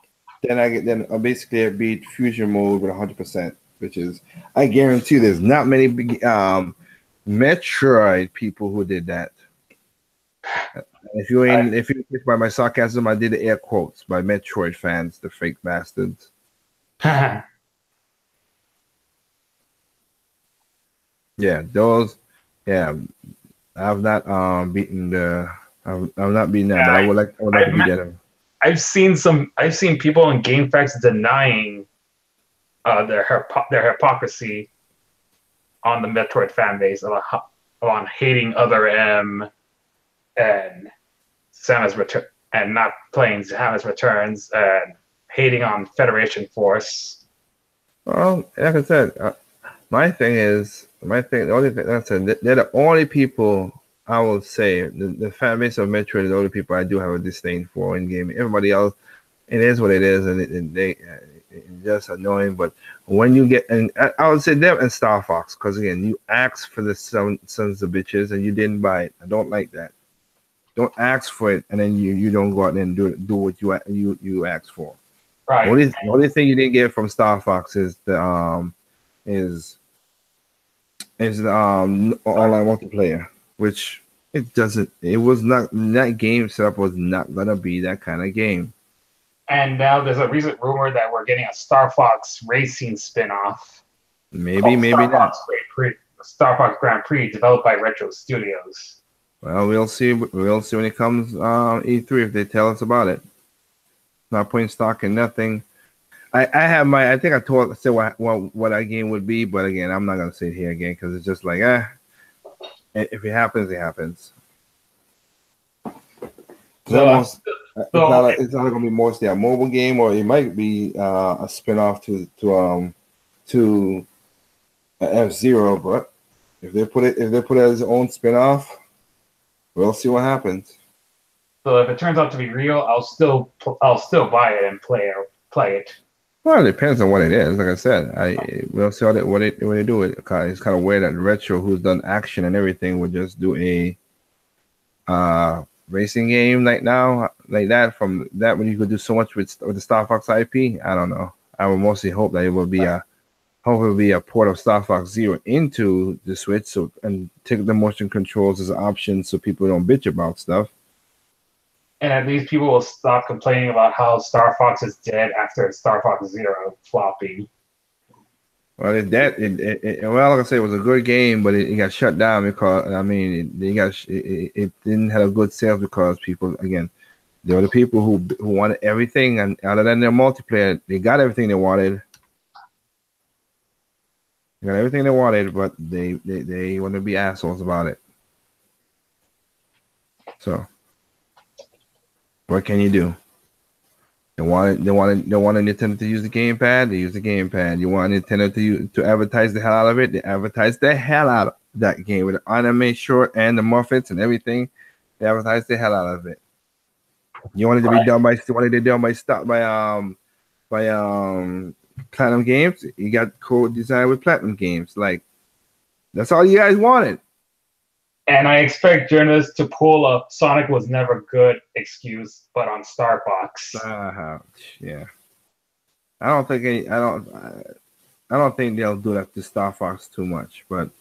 Speaker 1: then I basically beat fusion mode with 100%, which is I guarantee there's not many Metroid people who did that. If you get by my sarcasm, I did the air quotes by Metroid fans, the fake bastards. Yeah, those. Yeah, I've not beaten the. I've not beaten that, but I would like to beat that.
Speaker 2: I've seen people in GameFAQs denying their hypocrisy on the Metroid fan base on hating Other M and Samus Return and not playing Samus Returns and hating on Federation Force.
Speaker 1: Well, like I said, The only thing that's it, they're the only people I will say the fan base of Metroid is the only people I do have a disdain for in gaming. Everybody else, it is what it is, and it's just annoying. But when you get, and I would say them and Star Fox, because again, you asked for the sons of bitches and you didn't buy it. I don't like that. Don't ask for it and then you don't go out there and do what you asked for.
Speaker 2: Right.
Speaker 1: The only thing you didn't get from Star Fox is the is online multiplayer, which it was not, that game setup was not gonna be that kind of game.
Speaker 2: And now there's a recent rumor that we're getting a Star Fox racing spin-off.
Speaker 1: Maybe not.
Speaker 2: Star Fox Grand Prix, developed by Retro Studios.
Speaker 1: Well, we'll see when it comes E3 if they tell us about it. Not putting stock in nothing. I think I said what that game would be, but again, I'm not gonna say it here again because it's just like if it happens, it happens. It's not gonna be mostly a mobile game, or it might be a spin-off to F-Zero. But if they put it as its own spin-off, we'll see what happens.
Speaker 2: So if it turns out to be real, I'll still buy it and play it.
Speaker 1: Well, it depends on what it is. Like I said, we'll see what they do. It's kind of weird that Retro, who's done action and everything, would just do a racing game like that. From that, when you could do so much with the Star Fox IP, I don't know. I would mostly hope that it will be a port of Star Fox Zero into the Switch, and take the motion controls as an option, so people don't bitch about stuff.
Speaker 2: And at least people will stop complaining about how Star Fox is dead after Star Fox Zero flopping.
Speaker 1: Well, like I said, it was a good game, but it got shut down because it didn't have a good sales because people, again, there were the people who wanted everything, and other than their multiplayer, they got everything they wanted. They got everything they wanted, but they want to be assholes about it. So, what can you do? They wanted Nintendo to use the gamepad. They use the gamepad. You want Nintendo to advertise the hell out of it. They advertise the hell out of that game with the anime short and the Muppets and everything. They advertise the hell out of it. You want it to be done by Platinum Games. You got code design with Platinum Games. Like, that's all you guys wanted.
Speaker 2: And I expect journalists to pull a Sonic was never good excuse, but on Star Fox.
Speaker 1: Yeah. I don't think they'll do that to Star Fox too much. But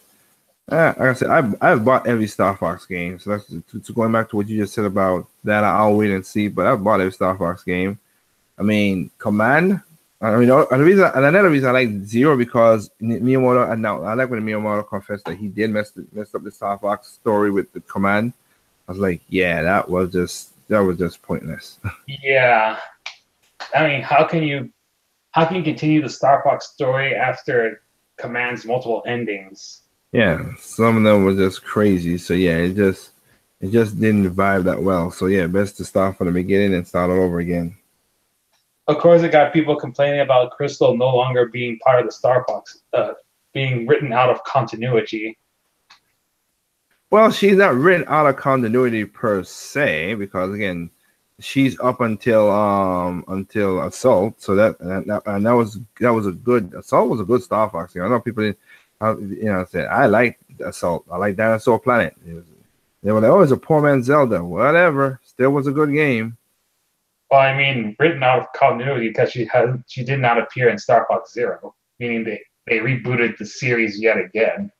Speaker 1: like I said, I've bought every Star Fox game. So that's going back to what you just said about that. I'll wait and see. But I've bought every Star Fox game. I mean, Command. Another reason I like Zero, because Miyamoto, and now I like when Miyamoto confessed that he did mess up the Star Fox story with the Command. I was like, yeah, that was just pointless.
Speaker 2: Yeah, I mean, how can you continue the Star Fox story after Command's multiple endings?
Speaker 1: Yeah, some of them were just crazy. So yeah, it just didn't vibe that well. So yeah, best to start from the beginning and start all over again.
Speaker 2: Of course, it got people complaining about Crystal no longer being part of the Star Fox, being written out of continuity.
Speaker 1: Well, she's not written out of continuity per se, because again, she's up until Assault. So that was a good Assault was a good Star Fox game. I know people didn't, said I like Assault. I like Dinosaur Planet. They were like, oh, it's a poor man's Zelda. Whatever. Still was a good game.
Speaker 2: Well, I mean, written out of continuity because she did not appear in Star Fox Zero, meaning they rebooted the series yet again.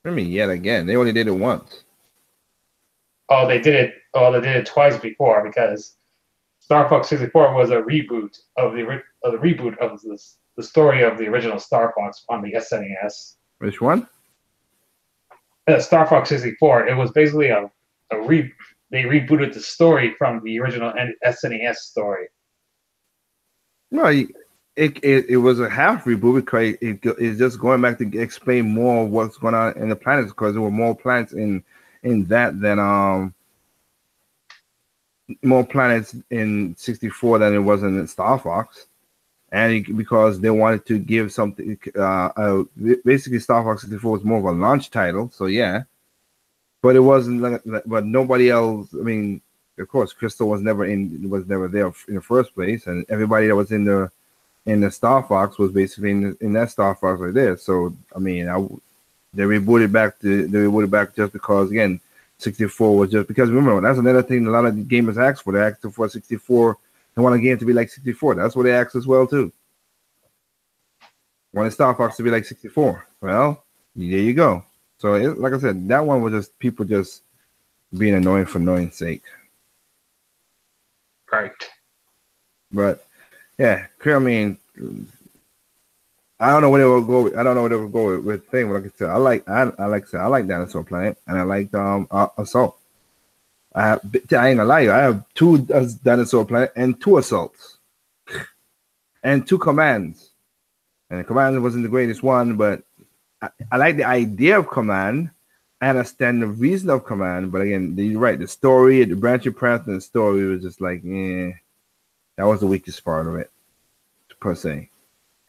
Speaker 1: I mean, yet again, they only did it once.
Speaker 2: Oh, they did it twice before, because Star Fox 64 was a reboot of the story of the original Star Fox on the SNES.
Speaker 1: Which one?
Speaker 2: Star Fox 64. It was basically they rebooted the story from the original SNES story.
Speaker 1: No, it was a half reboot, because it's just going back to explain more of what's going on in the planets, because there were more planets in that than more planets in 64 than it was in Star Fox. and because they wanted to give something. Basically, Star Fox 64 was more of a launch title, so yeah. But it wasn't like, but nobody else. I mean, of course, Crystal was never there in the first place, and everybody that was in the Star Fox was basically in that Star Fox right there. So I mean, they rebooted back just because again, 64 was just because remember that's another thing a lot of gamers asked for. They asked for 64. They want a game to be like 64. That's what they asked as well too. Want Star Fox to be like 64. Well, there you go. So, like I said, that one was just people just being annoying for annoying's sake.
Speaker 2: Right.
Speaker 1: But, yeah, I mean, I don't know where they will go. I don't know where they will go with thing. But like I said, I like Dinosaur Planet, and I like Assault. I ain't gonna lie, I have 2 Dinosaur Planet and 2 Assaults, and 2 Commands. And the Command wasn't the greatest one, but I like the idea of Command. I understand the reason of Command, but again, you're right. The story, the branching path, and the story was just like, that was the weakest part of it, per se.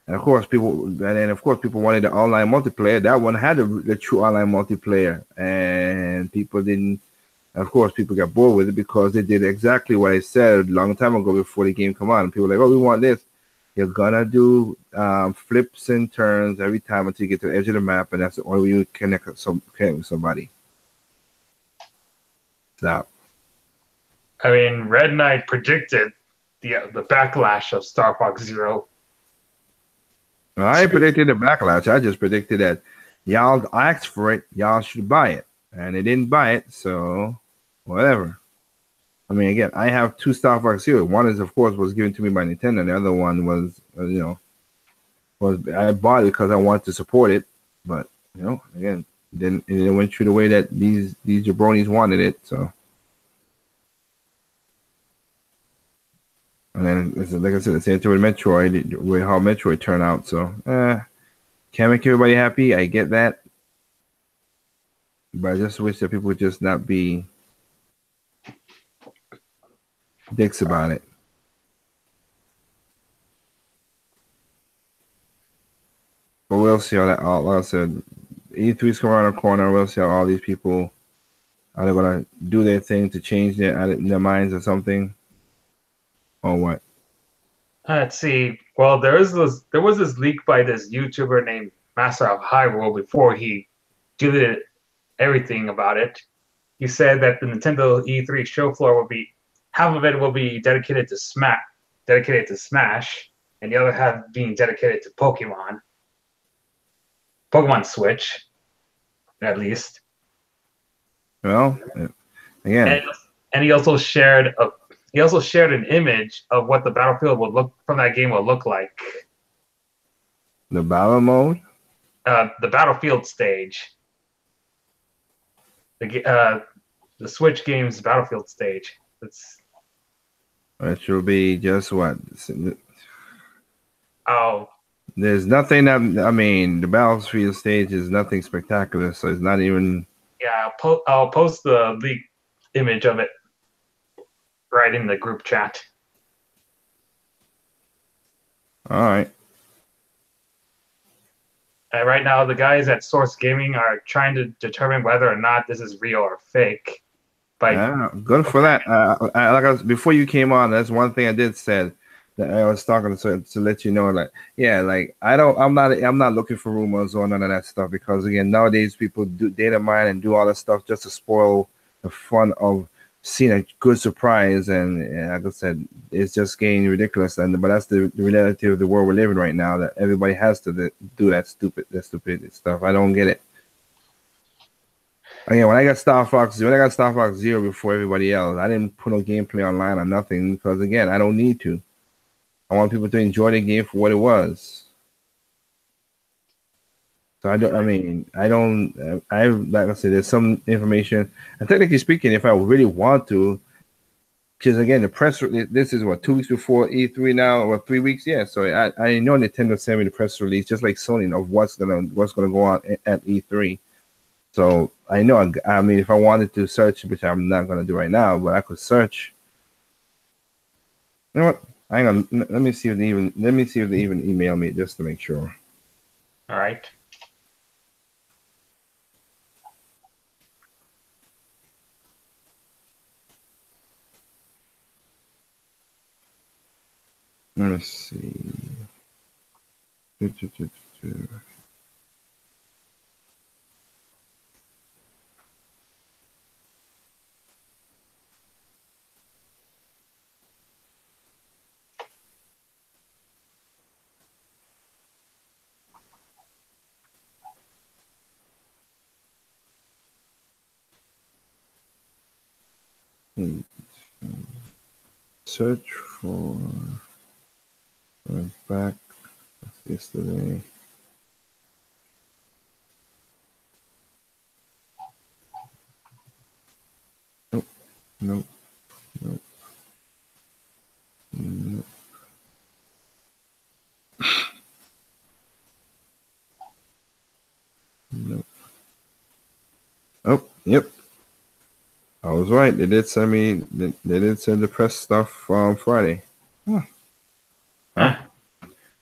Speaker 1: And of course, people wanted the online multiplayer. That one had the true online multiplayer, and people didn't. Of course, people got bored with it because they did exactly what I said a long time ago before the game come on. People were like, oh, we want this. You're gonna do flips and turns every time until you get to the edge of the map, and that's the only way you connect with somebody. Stop.
Speaker 2: I mean, Red Knight predicted the backlash of Star Fox Zero.
Speaker 1: Well, I predicted the backlash. I just predicted that y'all asked for it, y'all should buy it, and they didn't buy it, so whatever. I mean, again, I have 2 Star Fox Zero. One is, of course, was given to me by Nintendo. The other one was, I bought it because I wanted to support it. But again, then it went through the way that these jabronis wanted it. So, and then, like I said, the same thing with Metroid, with how Metroid turned out. So, can't make everybody happy. I get that, but I just wish that people would just not be dicks about it. But we'll see how that. Like I said, E3's coming around the corner. We'll see how all these people are they gonna do their thing to change their minds or something, or what?
Speaker 2: Let's see. Well, there was this leak by this YouTuber named Master of Hyrule before he deleted everything about it. He said that the Nintendo E3 show floor will be half of it will be dedicated to Smash, and the other half being dedicated to Pokemon Switch, at least.
Speaker 1: Well, again,
Speaker 2: and he also shared an image of what the battlefield from that game will look like.
Speaker 1: The battle mode,
Speaker 2: the battlefield stage, the Switch game's battlefield stage.
Speaker 1: It should be just what?
Speaker 2: Oh.
Speaker 1: There's nothing that, I mean, the battlefield stage is nothing spectacular, so it's not even.
Speaker 2: Yeah, I'll post the leaked image of it right in the group chat.
Speaker 1: All right.
Speaker 2: And right now, the guys at Source Gaming are trying to determine whether or not this is real or fake.
Speaker 1: Good for that. Before you came on, that's one thing I did said that I was talking to let you know, I'm not looking for rumors or none of that stuff, because again, nowadays people do data mine and do all that stuff just to spoil the fun of seeing a good surprise, and like I said, it's just getting ridiculous. But that's the reality of the world we're living right now, that everybody has to do that stupid stuff. I don't get it. Again, when I got Star Fox Zero before everybody else, I didn't put no gameplay online or nothing, because again, I don't need to. I want people to enjoy the game for what it was. So like I said, there's some information, and technically speaking, if I really want to, because again, the press release, this is what, 2 weeks before E3 now, or 3 weeks, yeah. So I know Nintendo sent me the press release, just like Sony, of what's gonna go on at E3. So I know, I mean, if I wanted to search, which I'm not going to do right now, but I could search. You know what? Hang on. Let me see if they even email me just to make sure.
Speaker 2: All right.
Speaker 1: Let me see. Search for back yesterday. Nope. Nope. Nope. Nope. Nope. Oh, yep. I was right. They did send me. They did send the press stuff on Friday. Huh.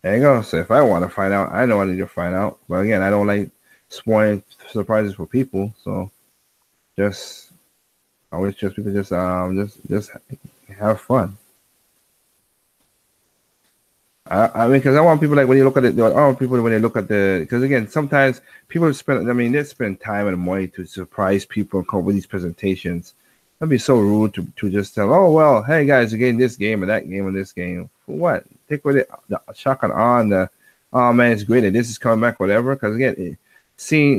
Speaker 1: There you go. So if I want to find out, I know I need to find out. But again, I don't like spoiling surprises for people. So I always just people just have fun. I mean, because I want people like when you look at it, I want people when they look at because again, sometimes people spend. I mean, they spend time and money to surprise people and come up with these presentations. That'd be so rude to just tell, oh well, hey guys, you're getting this game or that game or this game. For what? Take with it the shock and awe and oh man, it's great that this is coming back, whatever. Because again,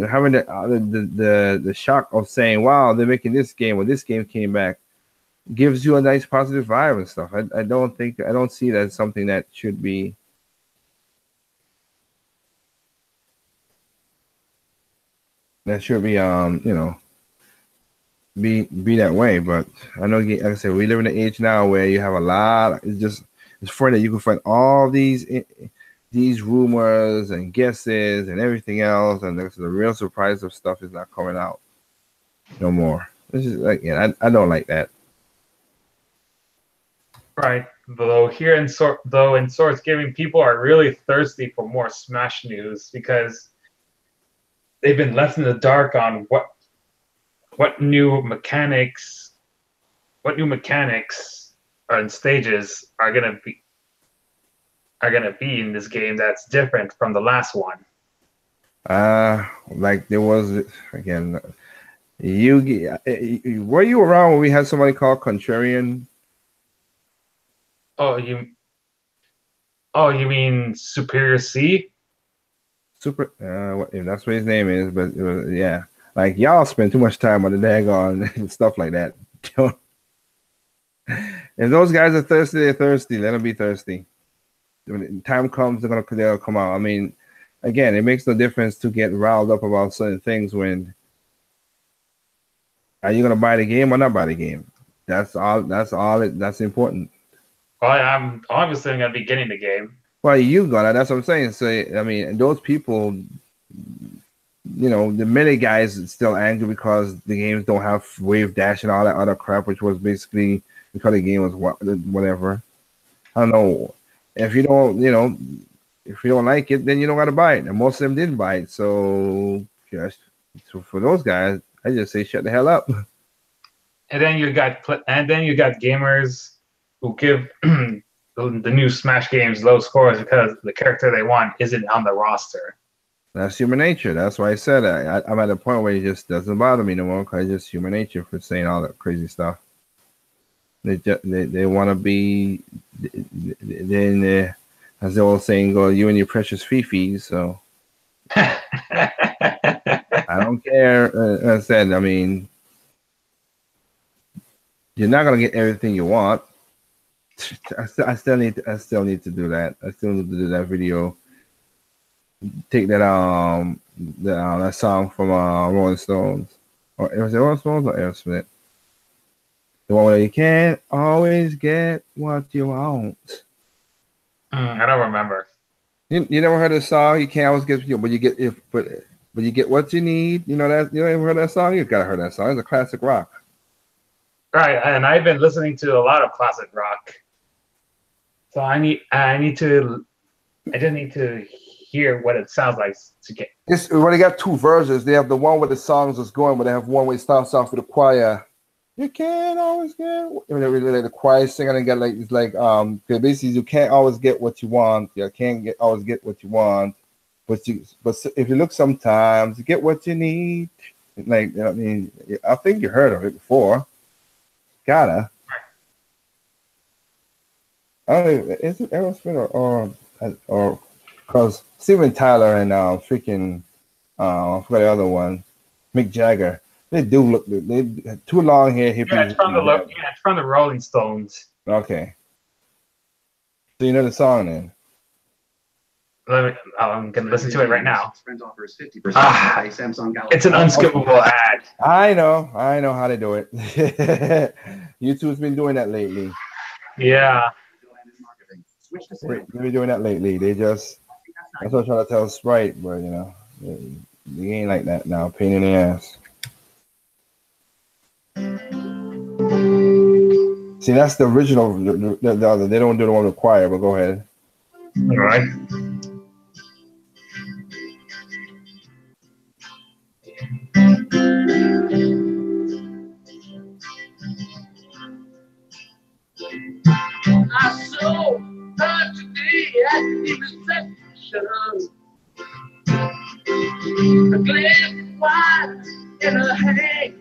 Speaker 1: having the shock of saying, wow, they're making this game or this game came back, gives you a nice positive vibe and stuff. I don't see that as something that should be be that way. But I know, like I said, we live in an age now where you have a lot. It's funny that you can find all these rumors and guesses and everything else, and the real surprise of stuff is not coming out no more. This is like, yeah, I don't like that.
Speaker 2: Right. Though in Source Gaming, people are really thirsty for more Smash news because they've been left in the dark on what new mechanics and stages are gonna be in this game that's different from the last one.
Speaker 1: Like there was again. Were you around when we had somebody called Contrarian?
Speaker 2: Oh, you mean Superior C?
Speaker 1: That's what his name is, but it was, yeah, like y'all spend too much time on the daggone and stuff like that. If those guys are thirsty, they're thirsty. Let them be thirsty. When time comes, they'll come out. I mean, again, it makes no difference to get riled up about certain things when are you gonna buy the game or not buy the game? That's that's important.
Speaker 2: Well, I'm obviously gonna be getting the game.
Speaker 1: Well, you got it. That's what I'm saying. So I mean, those people, the many guys are still angry because the games don't have wave dash and all that other crap, which was basically because the game was whatever. I don't know. If you don't like it, then you don't got to buy it. And most of them didn't buy it. So for those guys, I just say shut the hell up.
Speaker 2: And then you got gamers who give the new Smash games low scores because the character they want isn't on the roster.
Speaker 1: That's human nature. That's why I said I'm at a point where it just doesn't bother me no more because it's just human nature for saying all that crazy stuff. They want to be then as the old saying goes, you and your precious fifis. So I don't care. As I said, I mean, you're not gonna get everything you want. I still need to do that. I still need to do that video. Take that that song from Rolling Stones, or was it Rolling Stones or Aerosmith? The one where you can't always get what you want.
Speaker 2: I don't remember.
Speaker 1: You never heard the song? You can't always get but you get what you need. You know that you ever heard that song? You gotta heard that song. It's a classic rock.
Speaker 2: Right, and I've been listening to a lot of classic rock. So I just need to hear what it sounds like to get.
Speaker 1: It's well, they got two versions. They have the one where the songs is going, but they have one where it starts off with a choir. You can't always get the choir singing and get like it's like basically you can't always get what you want. You can't always get what you want, but if you look sometimes you get what you need. Like I mean, I think you heard of it before. Gotta. I don't know, is it Aerosmith or because Steven Tyler and freaking I forgot the other one, Mick Jagger. They do look they too long hair hippies.
Speaker 2: Yeah, it's from the Rolling Stones.
Speaker 1: Okay. So you know the song then?
Speaker 2: I'm gonna listen to it right now.
Speaker 3: It's
Speaker 2: an unskippable ad.
Speaker 1: I know how to do it. YouTube's been doing that lately.
Speaker 2: Yeah.
Speaker 1: They've been doing that lately. That's what I'm trying to tell Sprite, but you know, they ain't like that now. Pain in the ass. See, that's the original. The other. They don't do the one with choir, but go ahead.
Speaker 2: All right.
Speaker 3: I saw her today at the reception. A glass of wine in her hand.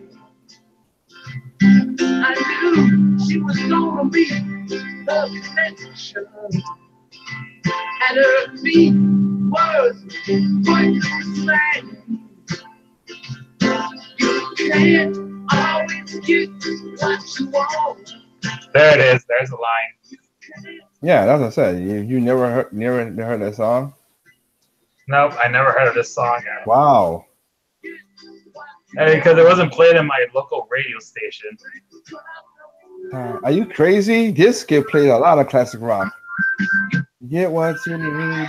Speaker 3: I knew she was gonna be her connection. At her feet was what slang. You can't always get what you want.
Speaker 2: There it is. There's the line.
Speaker 1: Yeah, that's what I said. You never heard that song?
Speaker 2: Nope, I never heard of this song.
Speaker 1: Wow.
Speaker 2: Because it wasn't played in my local radio station.
Speaker 1: Are you crazy? This kid played a lot of classic rock. Get what you need.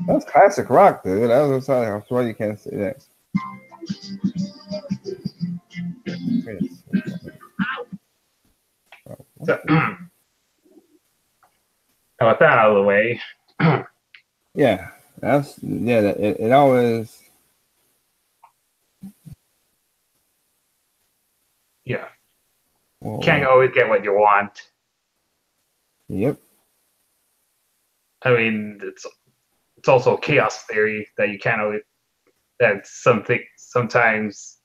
Speaker 1: That's classic rock, dude. I'm sorry you can't say that.
Speaker 2: So, how about that out of the way?
Speaker 1: Yeah, it always.
Speaker 2: Yeah.
Speaker 1: Whoa.
Speaker 2: Can't always get what you want.
Speaker 1: Yep.
Speaker 2: I mean, it's also chaos theory that you can't always. That sometimes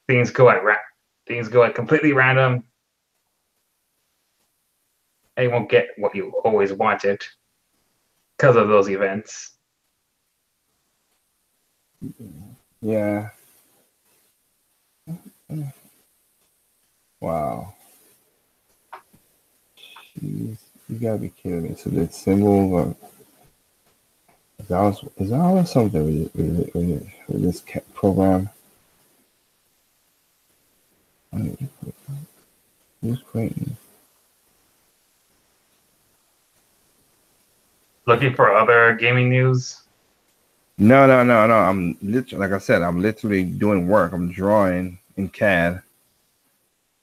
Speaker 2: things go at completely random. And you won't get what you always wanted because of those events.
Speaker 1: Yeah. Wow. Jeez, you gotta be kidding me. So that symbol is that always something with this program? Who's Clayton?
Speaker 2: Looking for other gaming news?
Speaker 1: No. I'm literally, like I said, I'm literally doing work. I'm drawing in CAD,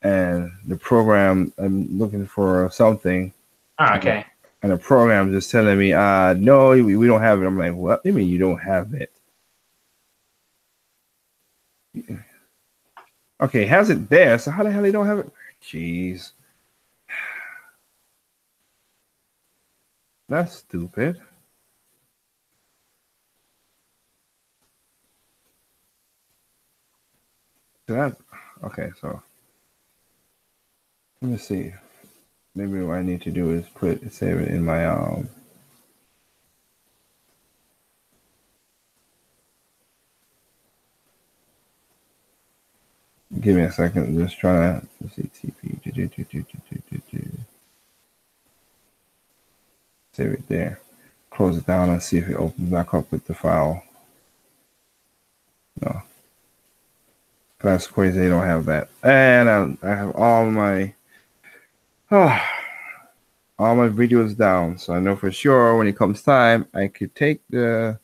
Speaker 1: and the program, I'm looking for something.
Speaker 2: Oh, okay.
Speaker 1: And the program is just telling me, no, we don't have it. I'm like, what do you mean you don't have it? Okay, has it there? So how the hell they don't have it? Jeez. That's stupid. Okay, so let me see. Maybe what I need to do is save it in my give me a second. I'm just trying to see TP. Save it there. Close it down and see if it opens back up with the file. No. That's crazy. They don't have that. And I have all my videos down. So I know for sure when it comes time, I could take when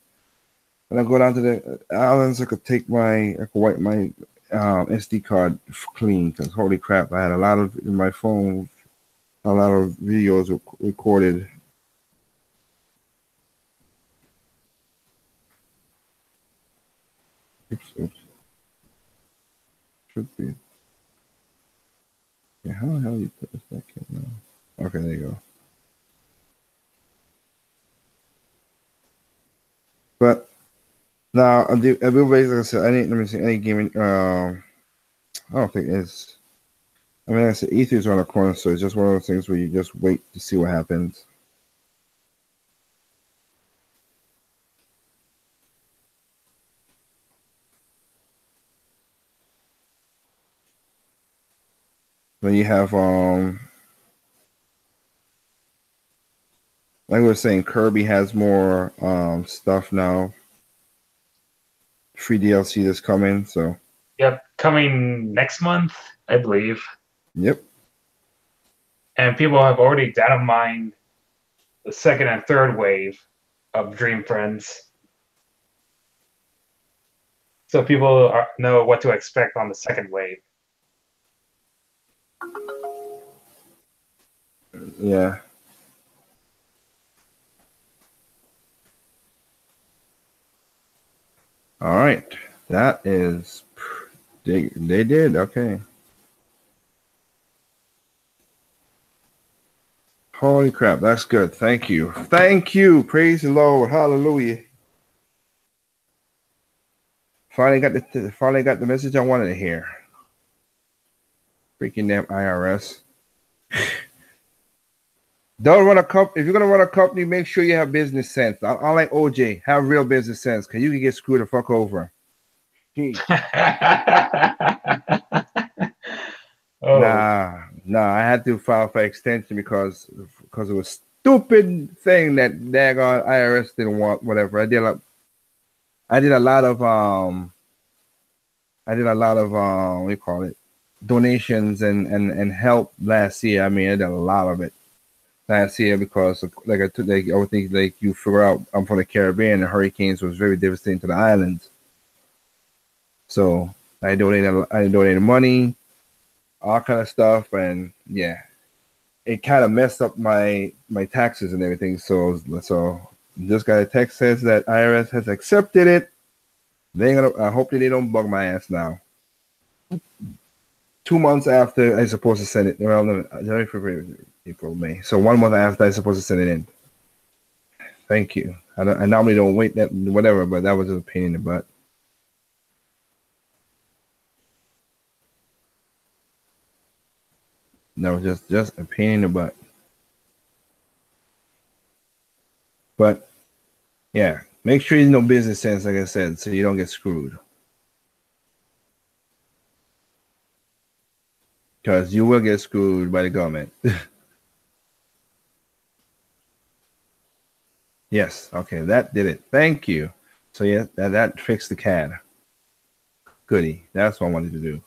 Speaker 1: I go down to the islands, I could wipe my SD card clean, because holy crap, I had a lot of it in my phone a lot of videos recorded. Oops. Should be. Yeah, how the hell do you put this back in now? Okay, there you go. But now, everybody's like I said, let me see any gaming. I don't think it's. I mean, like I said, E3 is around the corner, so it's just one of those things where you just wait to see what happens. Then you have like we were saying, Kirby has more stuff now. Free DLC that's coming, so
Speaker 2: Yep, coming next month, I believe.
Speaker 1: yep.
Speaker 2: And people have already data mined the second and third wave of Dream Friends. So people know what to expect on the second wave.
Speaker 1: Yeah. All right. That is they did, okay. Holy crap, that's good. Thank you. Thank you. Praise the Lord. Hallelujah. Finally got the message I wanted to hear. Freaking damn IRS. Don't run a company. If you're gonna run a company, make sure you have business sense. I like OJ. Have real business sense, because you can get screwed the fuck over.
Speaker 2: Oh.
Speaker 1: Nah. I had to file for extension because it was stupid thing that daggone IRS didn't want. Whatever. I did a lot of what do you call it? Donations and help last year. I mean, I did a lot of it last year because like I would think like you figure out I'm from the Caribbean and hurricanes was very devastating to the islands. So I donated money, all kind of stuff, and yeah, it kind of messed up my taxes and everything. So this guy text says that IRS has accepted it. I hope that they don't bug my ass now. 2 months after I supposed to send it, around January, February, April, May. So 1 month after I supposed to send it in. Thank you. I normally don't wait that whatever, but that was just a pain in the butt. No, just a pain in the butt. But yeah, make sure you know business sense, like I said, so you don't get screwed. Because you will get screwed by the government. Yes, okay, that did it. Thank you. So yeah, that fixed the CAD. Goody. That's what I wanted to do.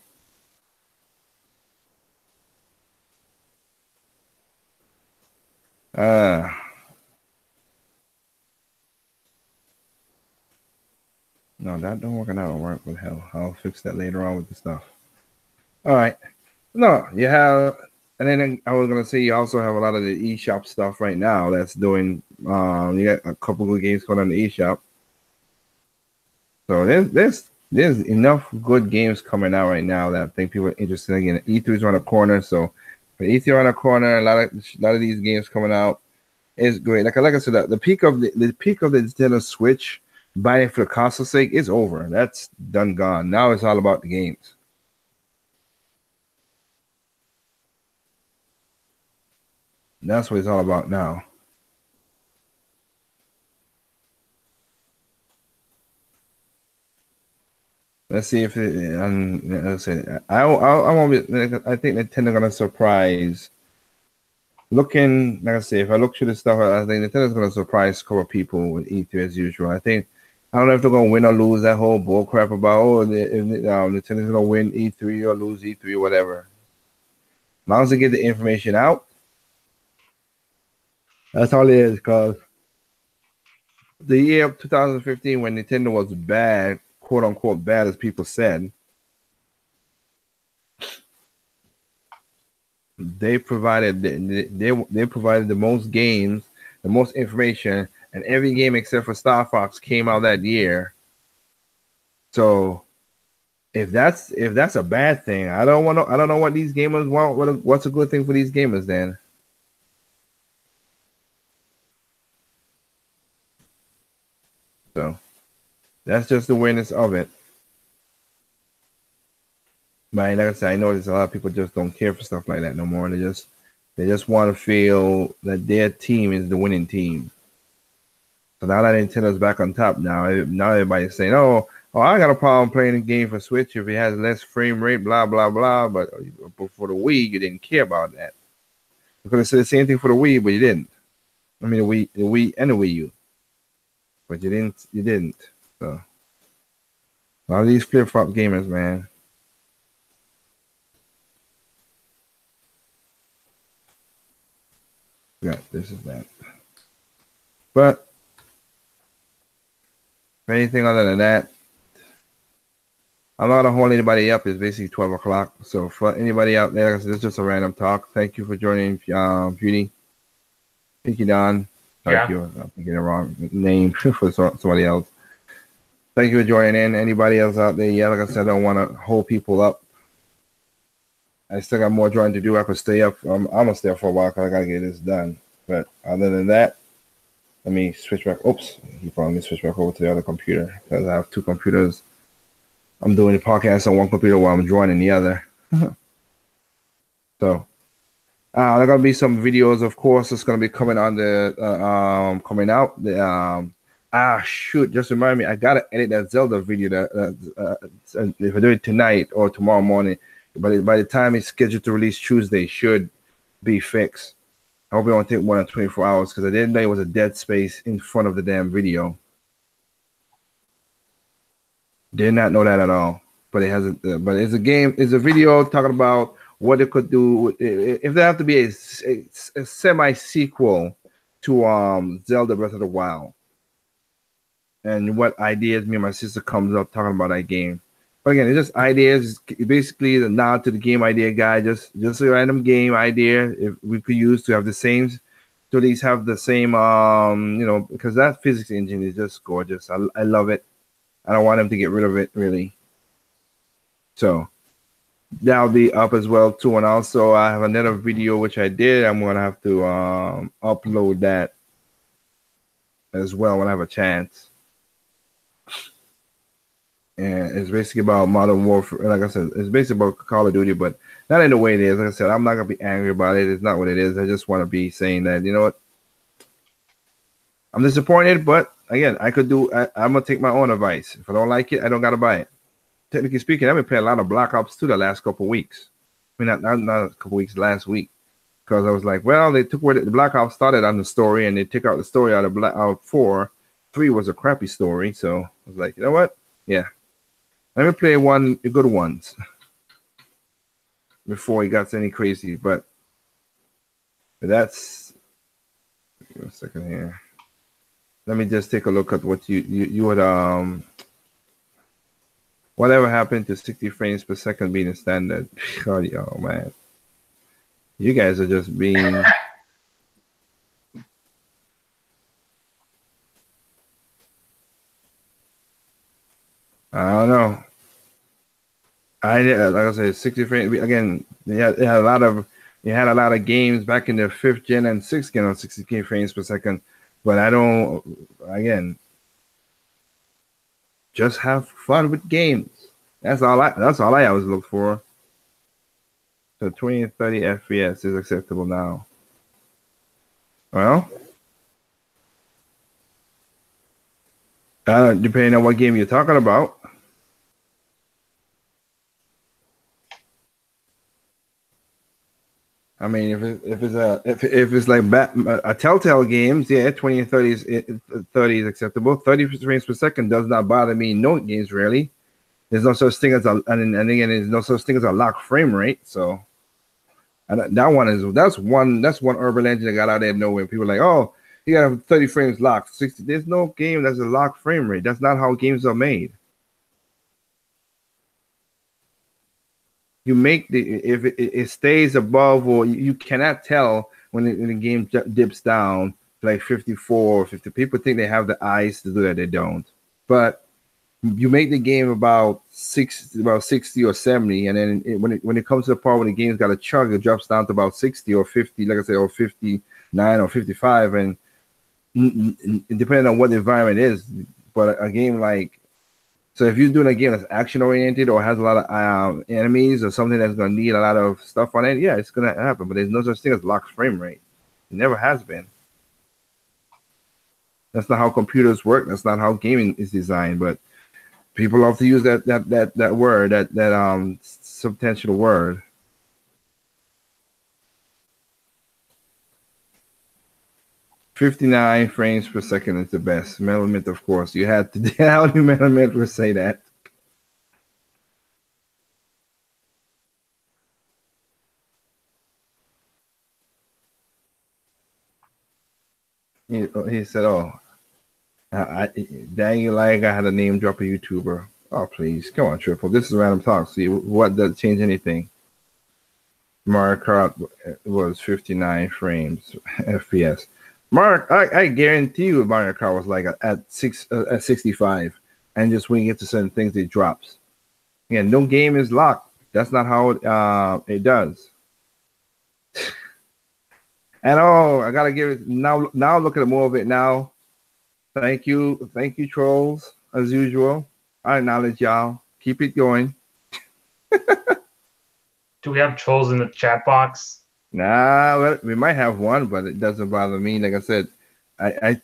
Speaker 1: No, that don't work out. Work with hell. I'll fix that later on with the stuff. All right. No, you have, and then I was gonna say you also have a lot of the eShop stuff right now that's doing. You got a couple of games going on the eShop. So there's enough good games coming out right now that I think people are interested in. E3 is around the corner, so for E3 around the corner, a lot of these games coming out is great. Like I said, the peak of the Nintendo Switch, buying it for the console sake, is over. That's done, gone. Now it's all about the games. That's what it's all about now. Let's see if it. Let's say I won't be. I think Nintendo gonna surprise. Looking, like I say, if I look through the stuff, I think Nintendo's gonna surprise a couple of people with E3 as usual. I don't know if they're gonna win or lose that whole bull crap about Nintendo's gonna win E3 or lose E3 or whatever. As long as they get the information out, that's all it is. Because the year of 2015, when Nintendo was bad, quote unquote bad, as people said, they provided they provided the most games, the most information, and every game except for Star Fox came out that year. So if that's a bad thing, I don't know what these gamers want. What's a good thing for these gamers then? So that's just the awareness of it. But like I said, I notice a lot of people just don't care for stuff like that no more. They just want to feel that their team is the winning team. So now that Nintendo's back on top now everybody's saying, oh, I got a problem playing the game for Switch if it has less frame rate, blah, blah, blah. But for the Wii, you didn't care about that. You could have said the same thing for the Wii, but you didn't. I mean, the Wii and the Wii U. But you didn't. So a lot of these flip-flop gamers, man. Yeah, this is that. But anything other than that, I'm not gonna hold anybody up. It's basically 12 o'clock. So for anybody out there, this is just a random talk. Thank you for joining, Beauty. Pinky Don. Thank you. I'm getting the wrong name for somebody else. Thank you for joining in. Anybody else out there? Yeah, like I said, I don't want to hold people up. I still got more drawing to do. I could stay up. I'm gonna stay up for a while because I gotta get this done. But other than that, let me switch back. Oops, he probably switch back over to the other computer because I have two computers. I'm doing the podcast on one computer while I'm joining the other. So there are gonna be some videos, of course. It's gonna be coming on the coming out. Shoot! Just remind me. I gotta edit that Zelda video. If I do it tonight or tomorrow morning. But by the time it's scheduled to release Tuesday, should be fixed. I hope it won't take more than 24 hours because I didn't know it was a dead space in front of the damn video. Did not know that at all. But it hasn't. But it's a game. It's a video talking about what it could do if there have to be a semi sequel to Zelda Breath of the Wild, and what ideas me and my sister comes up talking about that game. But again, it's just ideas. Basically, the nod to the game idea guide. Just a random game idea if we could use to have the same, to at least have the same. Because that physics engine is just gorgeous. I love it. I don't want them to get rid of it really. So that'll be up as well too. And also, I have another video which I did. I'm gonna have to upload that as well when I have a chance. And it's basically about Modern Warfare. Like I said, it's basically about Call of Duty, but not in the way it is. Like I said, I'm not going to be angry about it. It's not what it is. I just want to be saying that, you know what? I'm disappointed, but again, I'm going to take my own advice. If I don't like it, I don't got to buy it. Technically speaking, I've been playing a lot of Black Ops 2 the last couple of weeks. I mean, not a couple of weeks, last week. Because I was like, well, they took where the Black Ops started on the story, and they took out the story out of 4. 3 was a crappy story, so I was like, you know what? Yeah. Let me play the good ones before it got any crazy. But that's. Give me a second here. Let me just take a look at what you would whatever happened to 60 frames per second being a standard. Oh man, you guys are just being. I don't know. Like I said, 60 frames again. They had a lot of games back in the 5th gen and 6th gen on 60 frames per second. But I don't. Again, just have fun with games. That's all I always look for. So 20 and 30 FPS is acceptable now. Well. Depending on what game you're talking about. I mean, if it's like a Telltale games, yeah, 20 and 30 is acceptable. 30 frames per second does not bother me in no games really. There's no such thing as and again, there's no such thing as a lock frame rate. So, and that's one urban legend that got out there of nowhere. People are like, oh, you gotta have 30 frames locked, 60. There's no game that's a locked frame rate. That's not how games are made. you make if it stays above, or you cannot tell when the game dips down to like 54 or 50. People think they have the eyes to do that. They don't. But you make the game about 60 or 70, and then when it comes to the part when the game's got a chug, it drops down to about 60 or 50, like I said, or 59 or 55, and depending on what the environment is. But a game like, so if you're doing a game that's action oriented or has a lot of enemies or something that's going to need a lot of stuff on it, yeah, it's going to happen. But there's no such thing as locked frame rate. It never has been. That's not how computers work. That's not how gaming is designed. But people love to use that word, that substantial word. "59 frames per second is the best." Metalment, of course. You had to. How do Metalment say that? He said, "Oh, dang you like I had a name drop a YouTuber." Oh, please, come on, Triple. This is Random Talk. See, what does change anything? Mario Kart was 59 frames FPS. Mark, I guarantee you Mario Kart was like at 65, and just when you get to certain things, it drops. Again, no game is locked. That's not how it does. And I gotta give it now. Now look at more of it now. Thank you, trolls, as usual. I acknowledge y'all. Keep it going.
Speaker 2: Do we have trolls in the chat box?
Speaker 1: Nah, well, we might have one, but it doesn't bother me. Like I said,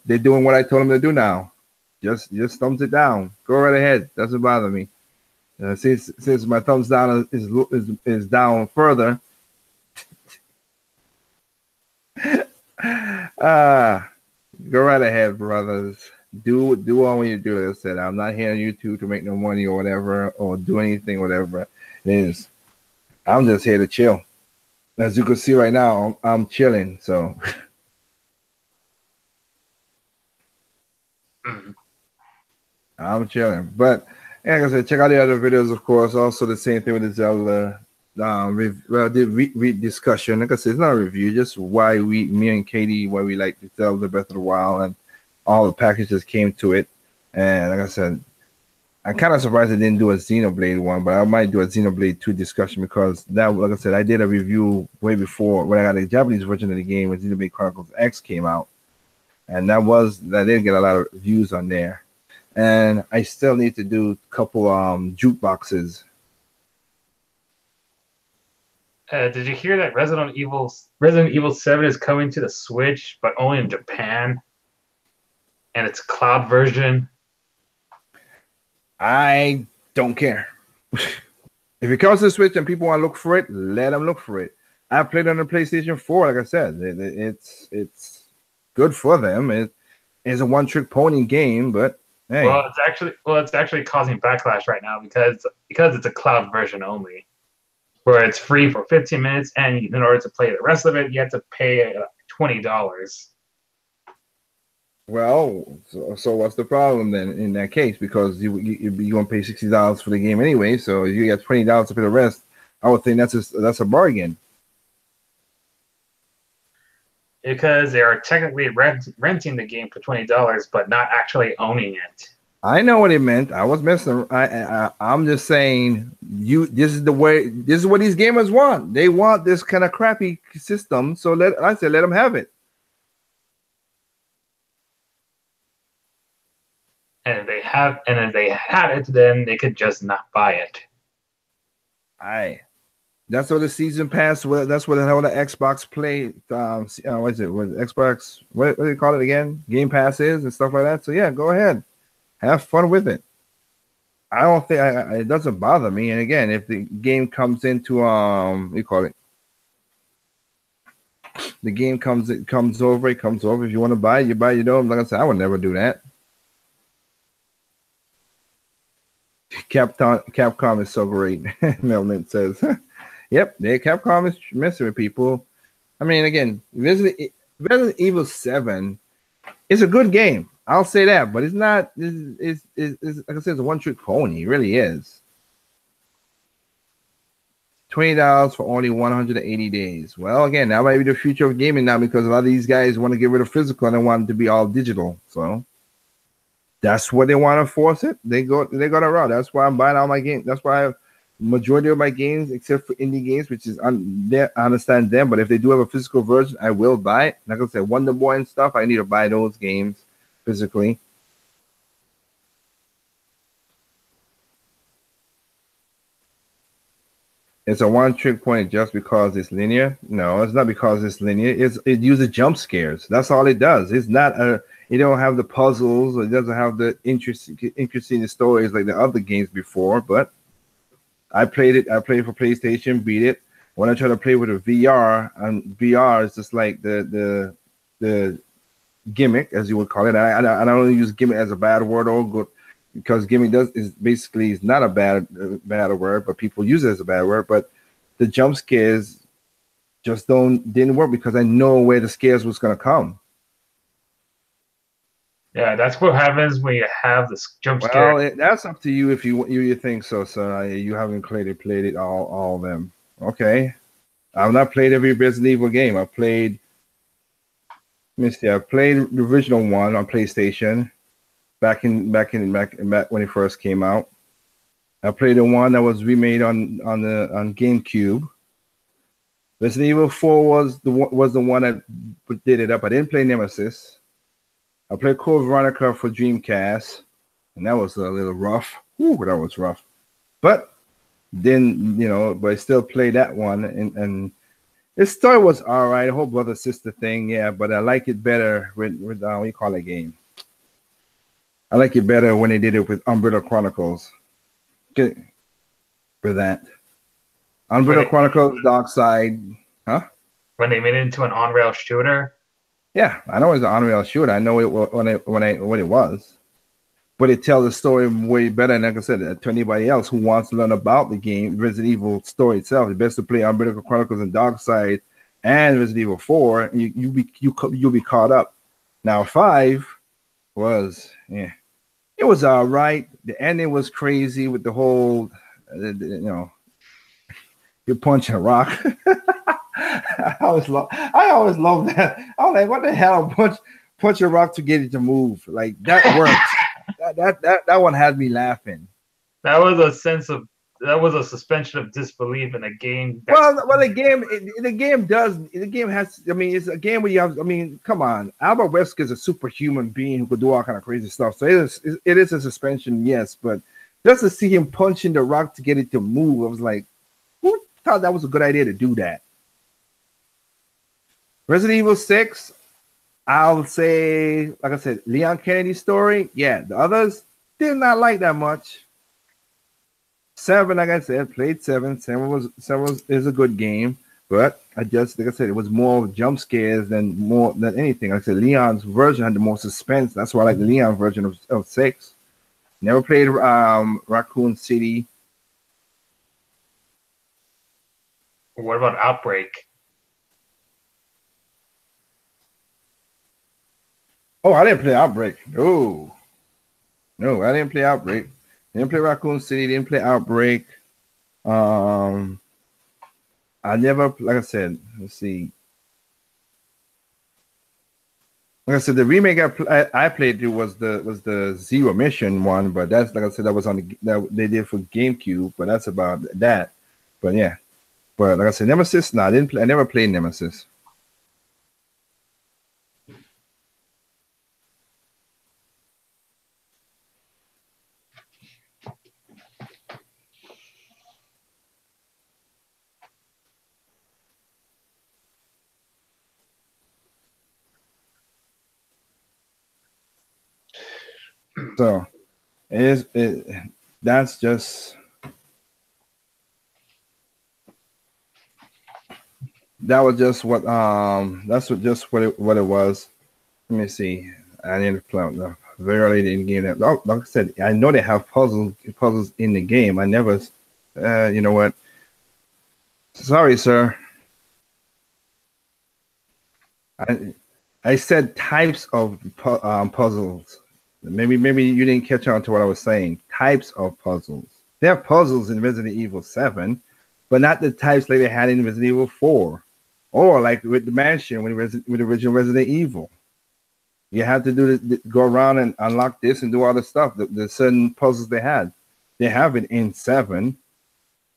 Speaker 1: they're doing what I told them to do now. Just thumbs it down. Go right ahead. Doesn't bother me. Since my thumbs down is down further. Go right ahead, brothers. Do all when you do. Like I said, I'm not here on YouTube to make no money or whatever, or do anything, whatever it is. I'm just here to chill. As you can see right now, I'm chilling. So I'm chilling. But like I said, check out the other videos, of course. Also, the same thing with the Zelda discussion. Like I said, it's not a review, just why me and Katie, why we like the Zelda Breath of the Wild, and all the packages came to it. And like I said, I'm kind of surprised I didn't do a Xenoblade one, but I might do a Xenoblade 2 discussion, because that, like I said, I did a review way before when I got the Japanese version of the game when Xenoblade Chronicles X came out, and that didn't get a lot of views on there. And I still need to do a couple jukeboxes.
Speaker 2: Did you hear that Resident Evil 7 is coming to the Switch, but only in Japan, and it's a cloud version?
Speaker 1: I don't care. If it comes to the Switch and people want to look for it, let them look for it. I played on the PlayStation 4, like I said. It's good for them. It is a one-trick pony game, but hey.
Speaker 2: Well, it's actually causing backlash right now because it's a cloud version only, where it's free for 15 minutes, and in order to play the rest of it, you have to pay $20.
Speaker 1: Well, so what's the problem then in that case? Because you're going to pay $60 for the game anyway, so you get $20 to pay the rest. I would think that's a bargain.
Speaker 2: Because they are technically renting the game for $20, but not actually owning it.
Speaker 1: I know what it meant. I was messing. I'm just saying. This is what these gamers want. They want this kind of crappy system. So let them have it.
Speaker 2: And if they had it, then they could just not buy it.
Speaker 1: That's what the season pass. That's what the hell the Xbox Play. What is it? What Xbox? What do you call it again? Game Pass is and stuff like that. So yeah, go ahead, have fun with it. I don't think it doesn't bother me. And again, if the game comes into what do you call it? The game comes over. If you want to buy it, you buy it. You don't. Like I said, I would never do that. Capcom is so great. Melman says, "Yep, Capcom is messing with people." I mean, again, Resident Evil 7 is a good game. I'll say that, but it's not. It's like I said, it's a one-trick pony. It really is. $20 for only 180 days. Well, again, that might be the future of gaming now because a lot of these guys want to get rid of physical and they want it to be all digital. So that's what they want to force it. They go the route. That's why I'm buying all my games. That's why majority of my games, except for indie games, which is I understand them. But if they do have a physical version, I will buy it. Like I said, Wonder Boy and stuff, I need to buy those games physically. It's a one-trick point just because it's linear. No, it's not because it's linear. It uses jump scares. That's all it does. It's not a. It don't have the puzzles. Or it doesn't have the interesting stories like the other games before. But I played it. I played for PlayStation, beat it. When I try to play with a VR, and VR is just like the gimmick, as you would call it. I don't use gimmick as a bad word or good. Because gimmick is not a bad word, but people use it as a bad word. But the jump scares just didn't work because I know where the scares was gonna come.
Speaker 2: Yeah, that's what happens when you have this jump scare.
Speaker 1: Well, that's up to you if you think so. So you haven't played it all of them. Okay, I've not played every Resident Evil game. I played. Let me see. I played the original one on PlayStation. Back when it first came out, I played the one that was remade on GameCube. Resident Evil 4 was the one that did it up. I didn't play Nemesis. I played Code Veronica for Dreamcast, and that was a little rough. Ooh, that was rough. But then but I still played that one, and the story was all right. The whole brother sister thing, yeah, but I like it better with what do you call that game? I like it better when they did it with Umbrella Chronicles. Good for that. Umbrella Chronicles, Dark Side, huh?
Speaker 2: When they made it into an on-rail shooter.
Speaker 1: Yeah, I know it's an on-rail shooter. I know what it was, but it tells the story way better. And like I said, to anybody else who wants to learn about the game, Resident Evil story itself, it's best to play Umbrella Chronicles and Dark Side and Resident Evil 4, and you'll be caught up. Now 5 was it was all right. The ending was crazy with the whole you're punching a rock. I always love that. I was like, what the hell? Punch a rock to get it to move. Like that works. that one had me laughing.
Speaker 2: That was a suspension of disbelief in a game.
Speaker 1: The game has. I mean, it's a game where you have. I mean, come on, Albert Wesker is a superhuman being who could do all kind of crazy stuff. So it is a suspension, yes, but just to see him punching the rock to get it to move, I was like, who thought that was a good idea to do that? Resident Evil 6, I'll say, like I said, Leon Kennedy's story. Yeah, the others did not like that much. 7, like I said, played 7. 7 is a good game, but like I said, it was more jump scares than anything. Like I said, Leon's version had the more suspense. That's why I like the Leon version of 6. Never played Raccoon City.
Speaker 2: What about Outbreak?
Speaker 1: Oh, I didn't play Outbreak. No, I didn't play Outbreak. Didn't play Raccoon City. Didn't play Outbreak. I never, like I said, let's see. Like I said, the remake I played was the Zero Mission one, but that's, like I said, that was that they did for GameCube, but that's about that. But yeah, but like I said, Nemesis. No, I never played Nemesis. So that's just that was just what what it was. Let me see. I didn't play no, very early in the game. Like I said, I know they have puzzles in the game. I never you know what? Sorry, sir. I said types of puzzles. Maybe you didn't catch on to what I was saying. Types of puzzles. There are puzzles in Resident Evil 7. but not the types like they had in Resident Evil 4, or like with the mansion with the original Resident Evil. You have to go around and unlock this and do all the stuff. The certain puzzles they had, they have it in 7,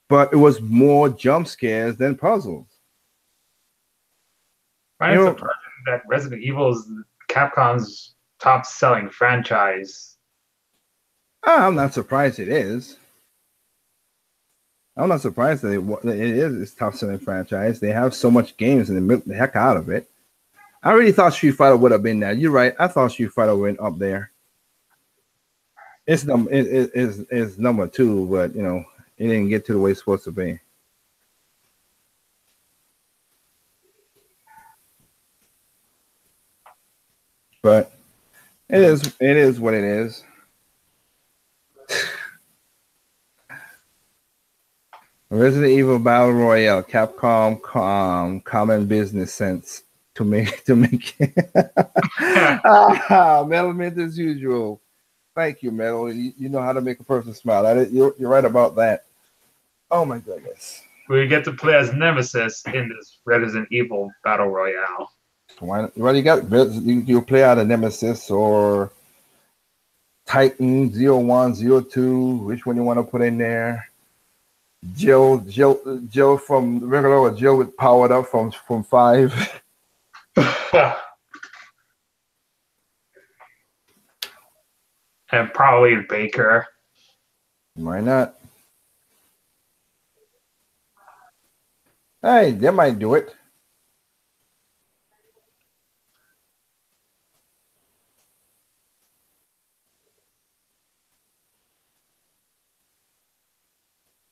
Speaker 1: but it was more jump scares than puzzles.
Speaker 2: I'm surprised that Resident Evil is Capcom's top-selling franchise.
Speaker 1: I'm not surprised it is. I'm not surprised that it is its top-selling franchise. They have so much games and they milk the heck out of it. I really thought Street Fighter would have been there. You're right. I thought Street Fighter went up there. It's number 2, but you know it didn't get to the way it's supposed to be. But it is what it is. Resident Evil Battle Royale, Capcom common business sense to make Metal Mint as usual. Thank you, Metal. You know how to make a person smile. You're right about that. Oh my goodness.
Speaker 2: We get to play as Nemesis in this Resident Evil Battle Royale.
Speaker 1: Well, you got you play out of Nemesis or Titan 0102. Which one you want to put in there? Jill from regular or Jill with powered up from 5.
Speaker 2: And probably Baker.
Speaker 1: Why not? Hey, they might do it.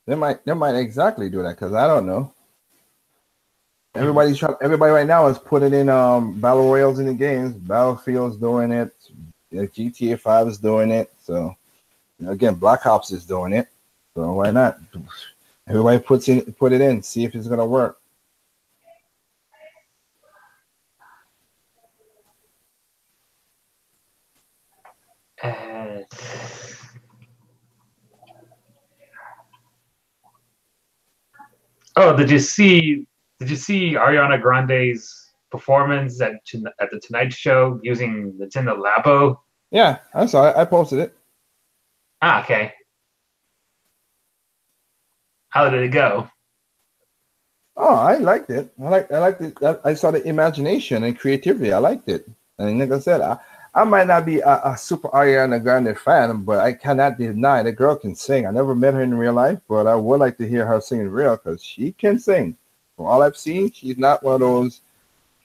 Speaker 1: They might exactly do that because I don't know. Everybody right now is putting in battle royals in the games. Battlefield's doing it. GTA 5 is doing it. So again, Black Ops is doing it. So why not? Everybody put it in, see if it's gonna work.
Speaker 2: Oh, did you see Ariana Grande's performance at the Tonight Show using Nintendo Labo?
Speaker 1: Yeah, I saw it. I posted it.
Speaker 2: Ah, okay. How did it go?
Speaker 1: Oh, I liked it. I liked it. I saw the imagination and creativity. I liked it. And like I said, I might not be a super Ariana Grande fan, but I cannot deny the girl can sing. I never met her in real life, but I would like to hear her sing in real because she can sing. From all I've seen, she's not one of those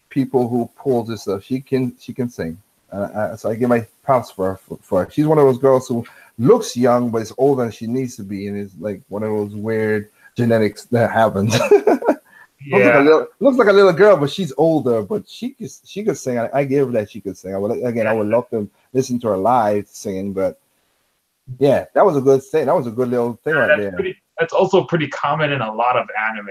Speaker 1: people who pulls this stuff. She can sing. So I give my props for her. She's one of those girls who looks young, but is older than she needs to be, and it's like one of those weird genetics that happens.
Speaker 2: Yeah,
Speaker 1: looks like a little girl, but she's older. But she could sing. I give her that she could sing. I would love to listen to her live singing. But yeah, that was a good thing. That was a good little thing right there.
Speaker 2: That's also pretty common in a lot of anime,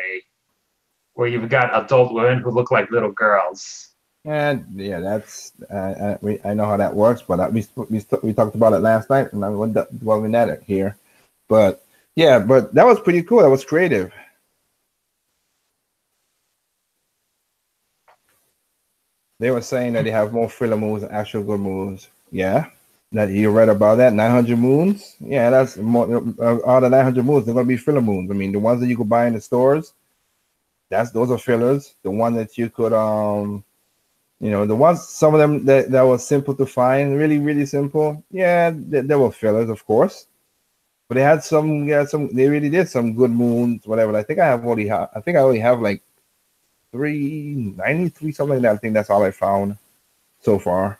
Speaker 2: where you've got adult women who look like little girls.
Speaker 1: And yeah, that's I know how that works. But we talked about it last night, and I went dwelling at it here. But yeah, but that was pretty cool. That was creative. They were saying that they have more filler moves than actual good moves. Yeah, that you read about that 900 moons. Yeah, that's more. All the 900 moons, they're gonna be filler moons. I mean, the ones that you could buy in the stores, those are fillers. The one that you could the ones, some of them that was simple to find, really really simple. Yeah, they were fillers, of course, but they had some. Yeah, they really did some good moons, whatever. I think I only have like 393 something like that. I think that's all I found so far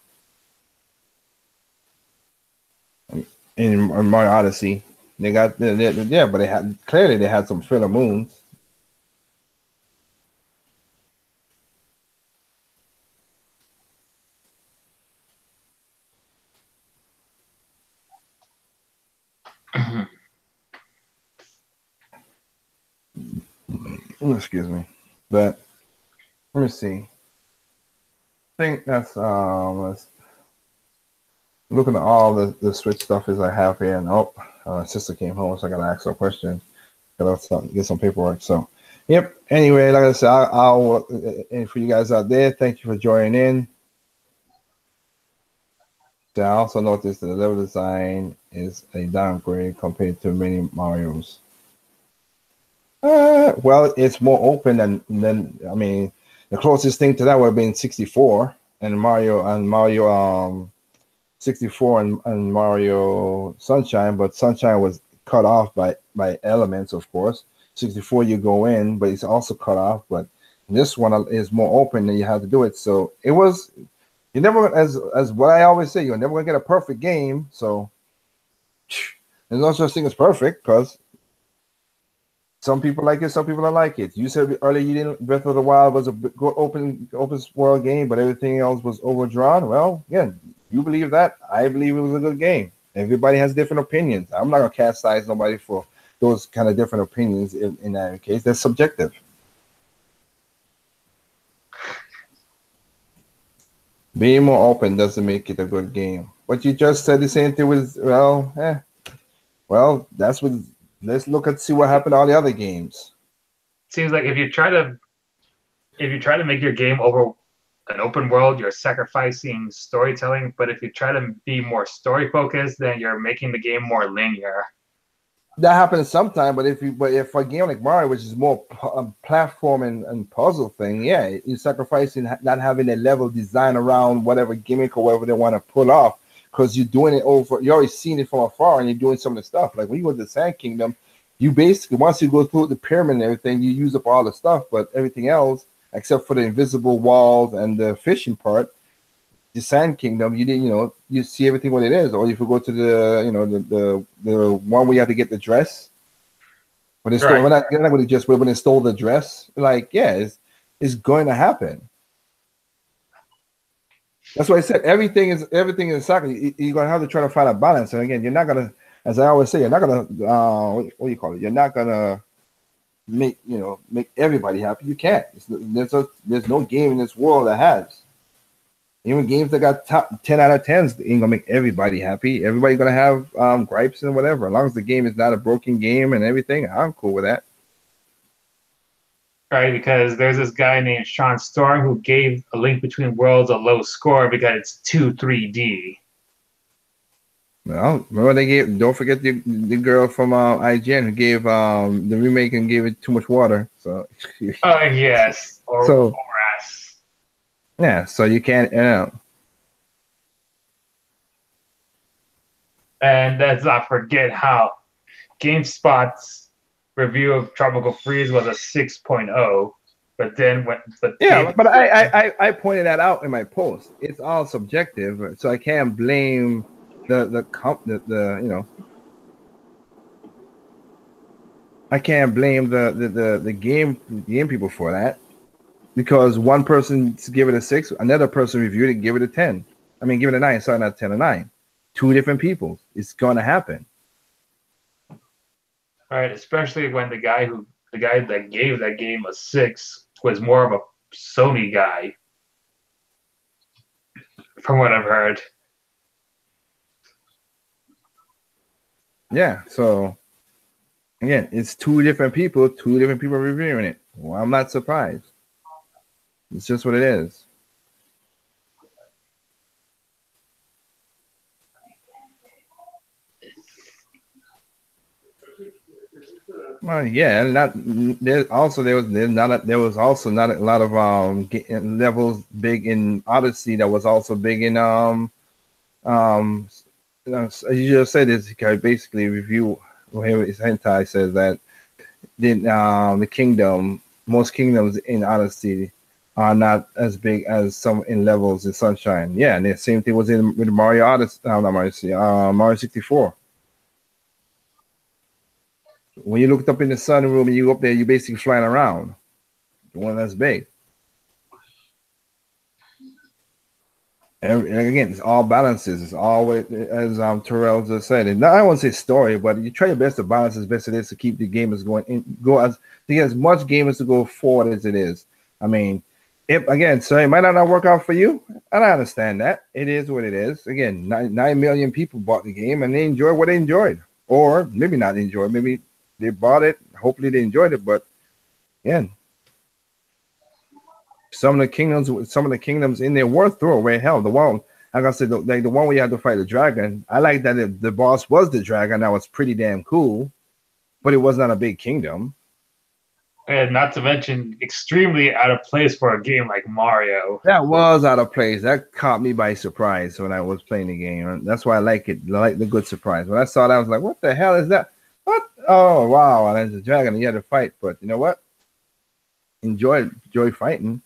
Speaker 1: in Mario Odyssey. They got but they had some filler moons. Excuse me, but let me see. I think that's let's looking at all the Switch stuff as I have here, and sister came home, so I gotta ask her a question. Gotta get some paperwork. So, yep. Anyway, like I said, I'll and for you guys out there, thank you for joining in. I also noticed that the level design is a downgrade compared to many Marios. Well, it's more open than I mean, the closest thing to that would have been 64 and Mario 64 and Mario Sunshine, but Sunshine was cut off by elements, of course. 64 you go in, but it's also cut off. But this one is more open and you have to do it. So it was. You never, as what I always say, you're never gonna get a perfect game. So there's no such thing as perfect because some people like it, some people don't like it. You said earlier you didn't. Breath of the Wild was a good open world game, but everything else was overdrawn. Well, again, you believe that. I believe it was a good game. Everybody has different opinions. I'm not gonna chastise nobody for those kind of different opinions. In that case, that's subjective. Being more open doesn't make it a good game. But you just said the same thing with well, that's what. Let's see what happened to all the other games.
Speaker 2: Seems like if you try to make your game over an open world, you're sacrificing storytelling. But if you try to be more story focused, then you're making the game more linear.
Speaker 1: That happens sometimes, but if a game like Mario, which is more platform and puzzle thing, yeah, you're sacrificing not having a level design around whatever gimmick or whatever they want to pull off, because you're doing it over. You're already seeing it from afar, and you're doing some of the stuff. Like when you go to the Sand Kingdom, you basically once you go through the pyramid and everything, you use up all the stuff, but everything else, except for the invisible walls and the fishing part, the Sand Kingdom, you didn't, you see everything what it is. Or if you go to the one where you have to get the dress, when it's right. Not going to just when they stole the dress, like it's going to happen. That's why I said everything in soccer. You're going to have to try to find a balance. And again, you're not going to, as I always say, you're not going to what do you call it? You're not going to make everybody happy. You can't. There's no game in this world that has. Even games that got top 10 out of 10s ain't gonna make everybody happy. Everybody's gonna have gripes and whatever. As long as the game is not a broken game and everything, I'm cool with that.
Speaker 2: Right, because there's this guy named Sean Storm who gave A Link Between Worlds a low score because it's too 3D.
Speaker 1: Well, remember they gave. Don't forget the girl from IGN who gave the remake and gave it too much water. So.
Speaker 2: Oh yes. Or
Speaker 1: yeah, so you can't,
Speaker 2: And let's not forget how GameSpot's review of Tropical Freeze was a 6.0, but then
Speaker 1: but I pointed that out in my post. It's all subjective, so I can't blame I can't blame the game people for that. Because one person give it a 6, another person reviewed it, give it a 10. I mean, give it a 9. Sorry, not 10, a 9. Two different people. It's going to happen.
Speaker 2: All right, especially when the guy that gave that game a 6 was more of a Sony guy, from what I've heard.
Speaker 1: Yeah. So again, it's two different people reviewing it. Well, I'm not surprised. It's just what it is. Well, yeah, and there was also not a lot of levels big in Odyssey. That was also big in as you just said, is basically review. Here is Hentai says that the kingdom, most kingdoms in Odyssey are not as big as some in levels in Sunshine. Yeah, and the same thing was with Mario Odyssey, Mario 64. When you looked up in the sunroom and you go up there, you're basically flying around. The one that's big. And again, it's all balances. It's always, as Terrell just said. And I won't say story, but you try your best to balance as best it is to keep the gamers to get as much gamers to go forward as it is. I mean, so it might not work out for you, and I understand that. It is what it is. Again, 9 million people bought the game, and they enjoyed what they enjoyed. Or maybe not enjoyed. Maybe they bought it, hopefully they enjoyed it. But again, some of the kingdoms in there were throwaway. Hell, the one, like I said, like the one where you had to fight the dragon. I like that the boss was the dragon. That was pretty damn cool, but it was not a big kingdom.
Speaker 2: And not to mention, extremely out of place for a game like Mario.
Speaker 1: That was out of place. That caught me by surprise when I was playing the game. That's why I like it. I like the good surprise. When I saw that, I was like, "What the hell is that? What? Oh wow!" And there's a dragon. And you had to fight, but you know what? Enjoy fighting.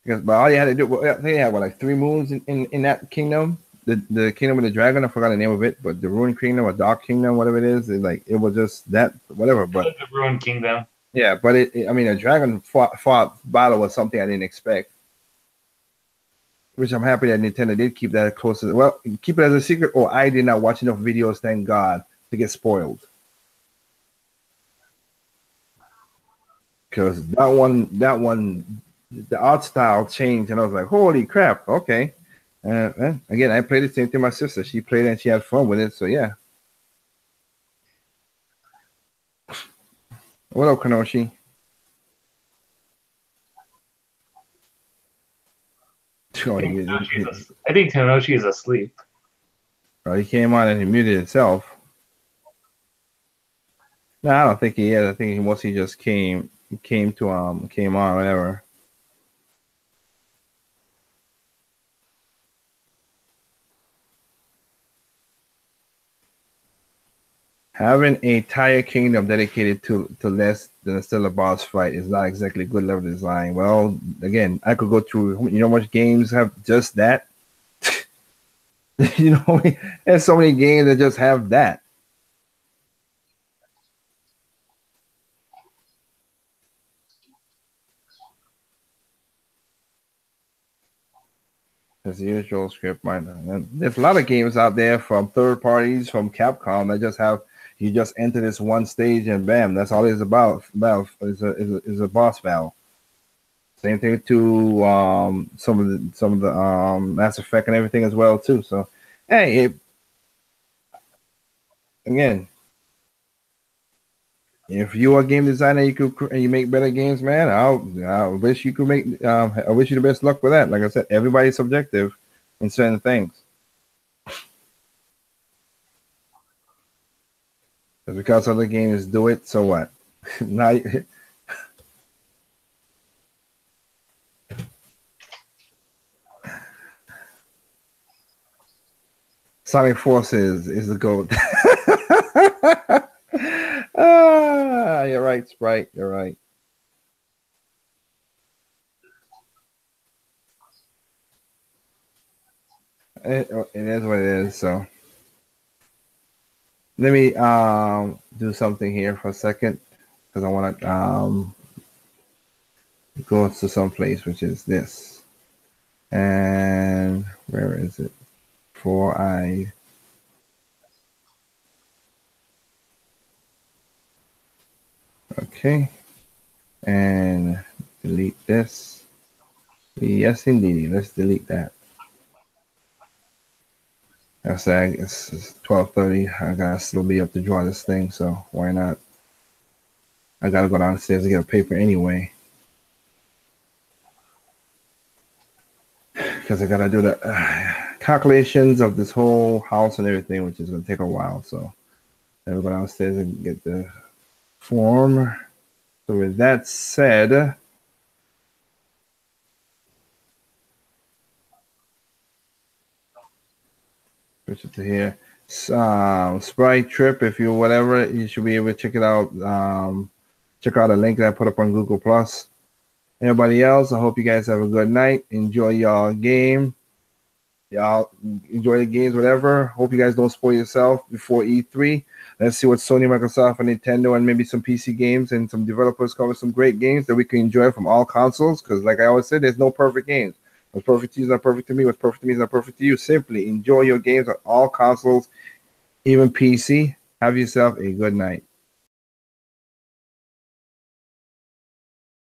Speaker 1: Because but all you had to do, well, they had like 3 moons in that kingdom, the kingdom of the dragon. I forgot the name of it, but the Ruined Kingdom or Dark Kingdom, whatever it is, it was just that whatever. But
Speaker 2: the Ruined Kingdom.
Speaker 1: Yeah, but I mean, a dragon fought battle was something I didn't expect. Which I'm happy that Nintendo did keep that close. Well, keep it as a secret, or I did not watch enough videos, thank God, to get spoiled. Because that one. The art style changed, and I was like, "Holy crap!" Okay, again, I played the same thing. My sister, she played it and she had fun with it. So yeah. What up, Kanoshi? Oh,
Speaker 2: I think Kanoshi is asleep.
Speaker 1: Oh, he came on and he muted himself. No, I don't think he is. I think he mostly just came on, whatever. Having an entire kingdom dedicated to less than still a boss fight is not exactly good level design. Well, again, I could go through, how much games have just that? There's so many games that just have that. As the usual script minor. There's a lot of games out there from third parties, from Capcom, that just have you just enter this one stage and bam, that's all it's about. Is a boss battle. Same thing to some of the Mass Effect and everything as well too. So hey, again, if you are a game designer, you make better games, man. I wish you could make. I wish you the best luck with that. Like I said, everybody's subjective in certain things. Because other games do it, so what? Now, Sonic Forces is the GOAT. You're right, Sprite. You're right. It is what it is. So let me do something here for a second, because I want to go to some place, which is this. And where is it? Before I okay, and delete this. Yes, indeed. Let's delete that. I say it's 12:30. I gotta still be up to draw this thing, so why not? I gotta go downstairs to get a paper anyway, because I gotta do the calculations of this whole house and everything, which is gonna take a while. So then we go downstairs and get the form. So with that said, switch it to here. Sprite Trip, if you whatever, you should be able to check it out. Check out the link that I put up on Google Plus. Everybody else, I hope you guys have a good night. Enjoy y'all game. Y'all enjoy the games, whatever. Hope you guys don't spoil yourself before E3. Let's see what Sony, Microsoft, and Nintendo, and maybe some PC games and some developers come with some great games that we can enjoy from all consoles. Because like I always said, there's no perfect games. What's perfect to you is not perfect to me. What's perfect to me is not perfect to you. Simply enjoy your games on all consoles, even PC. Have yourself a good night.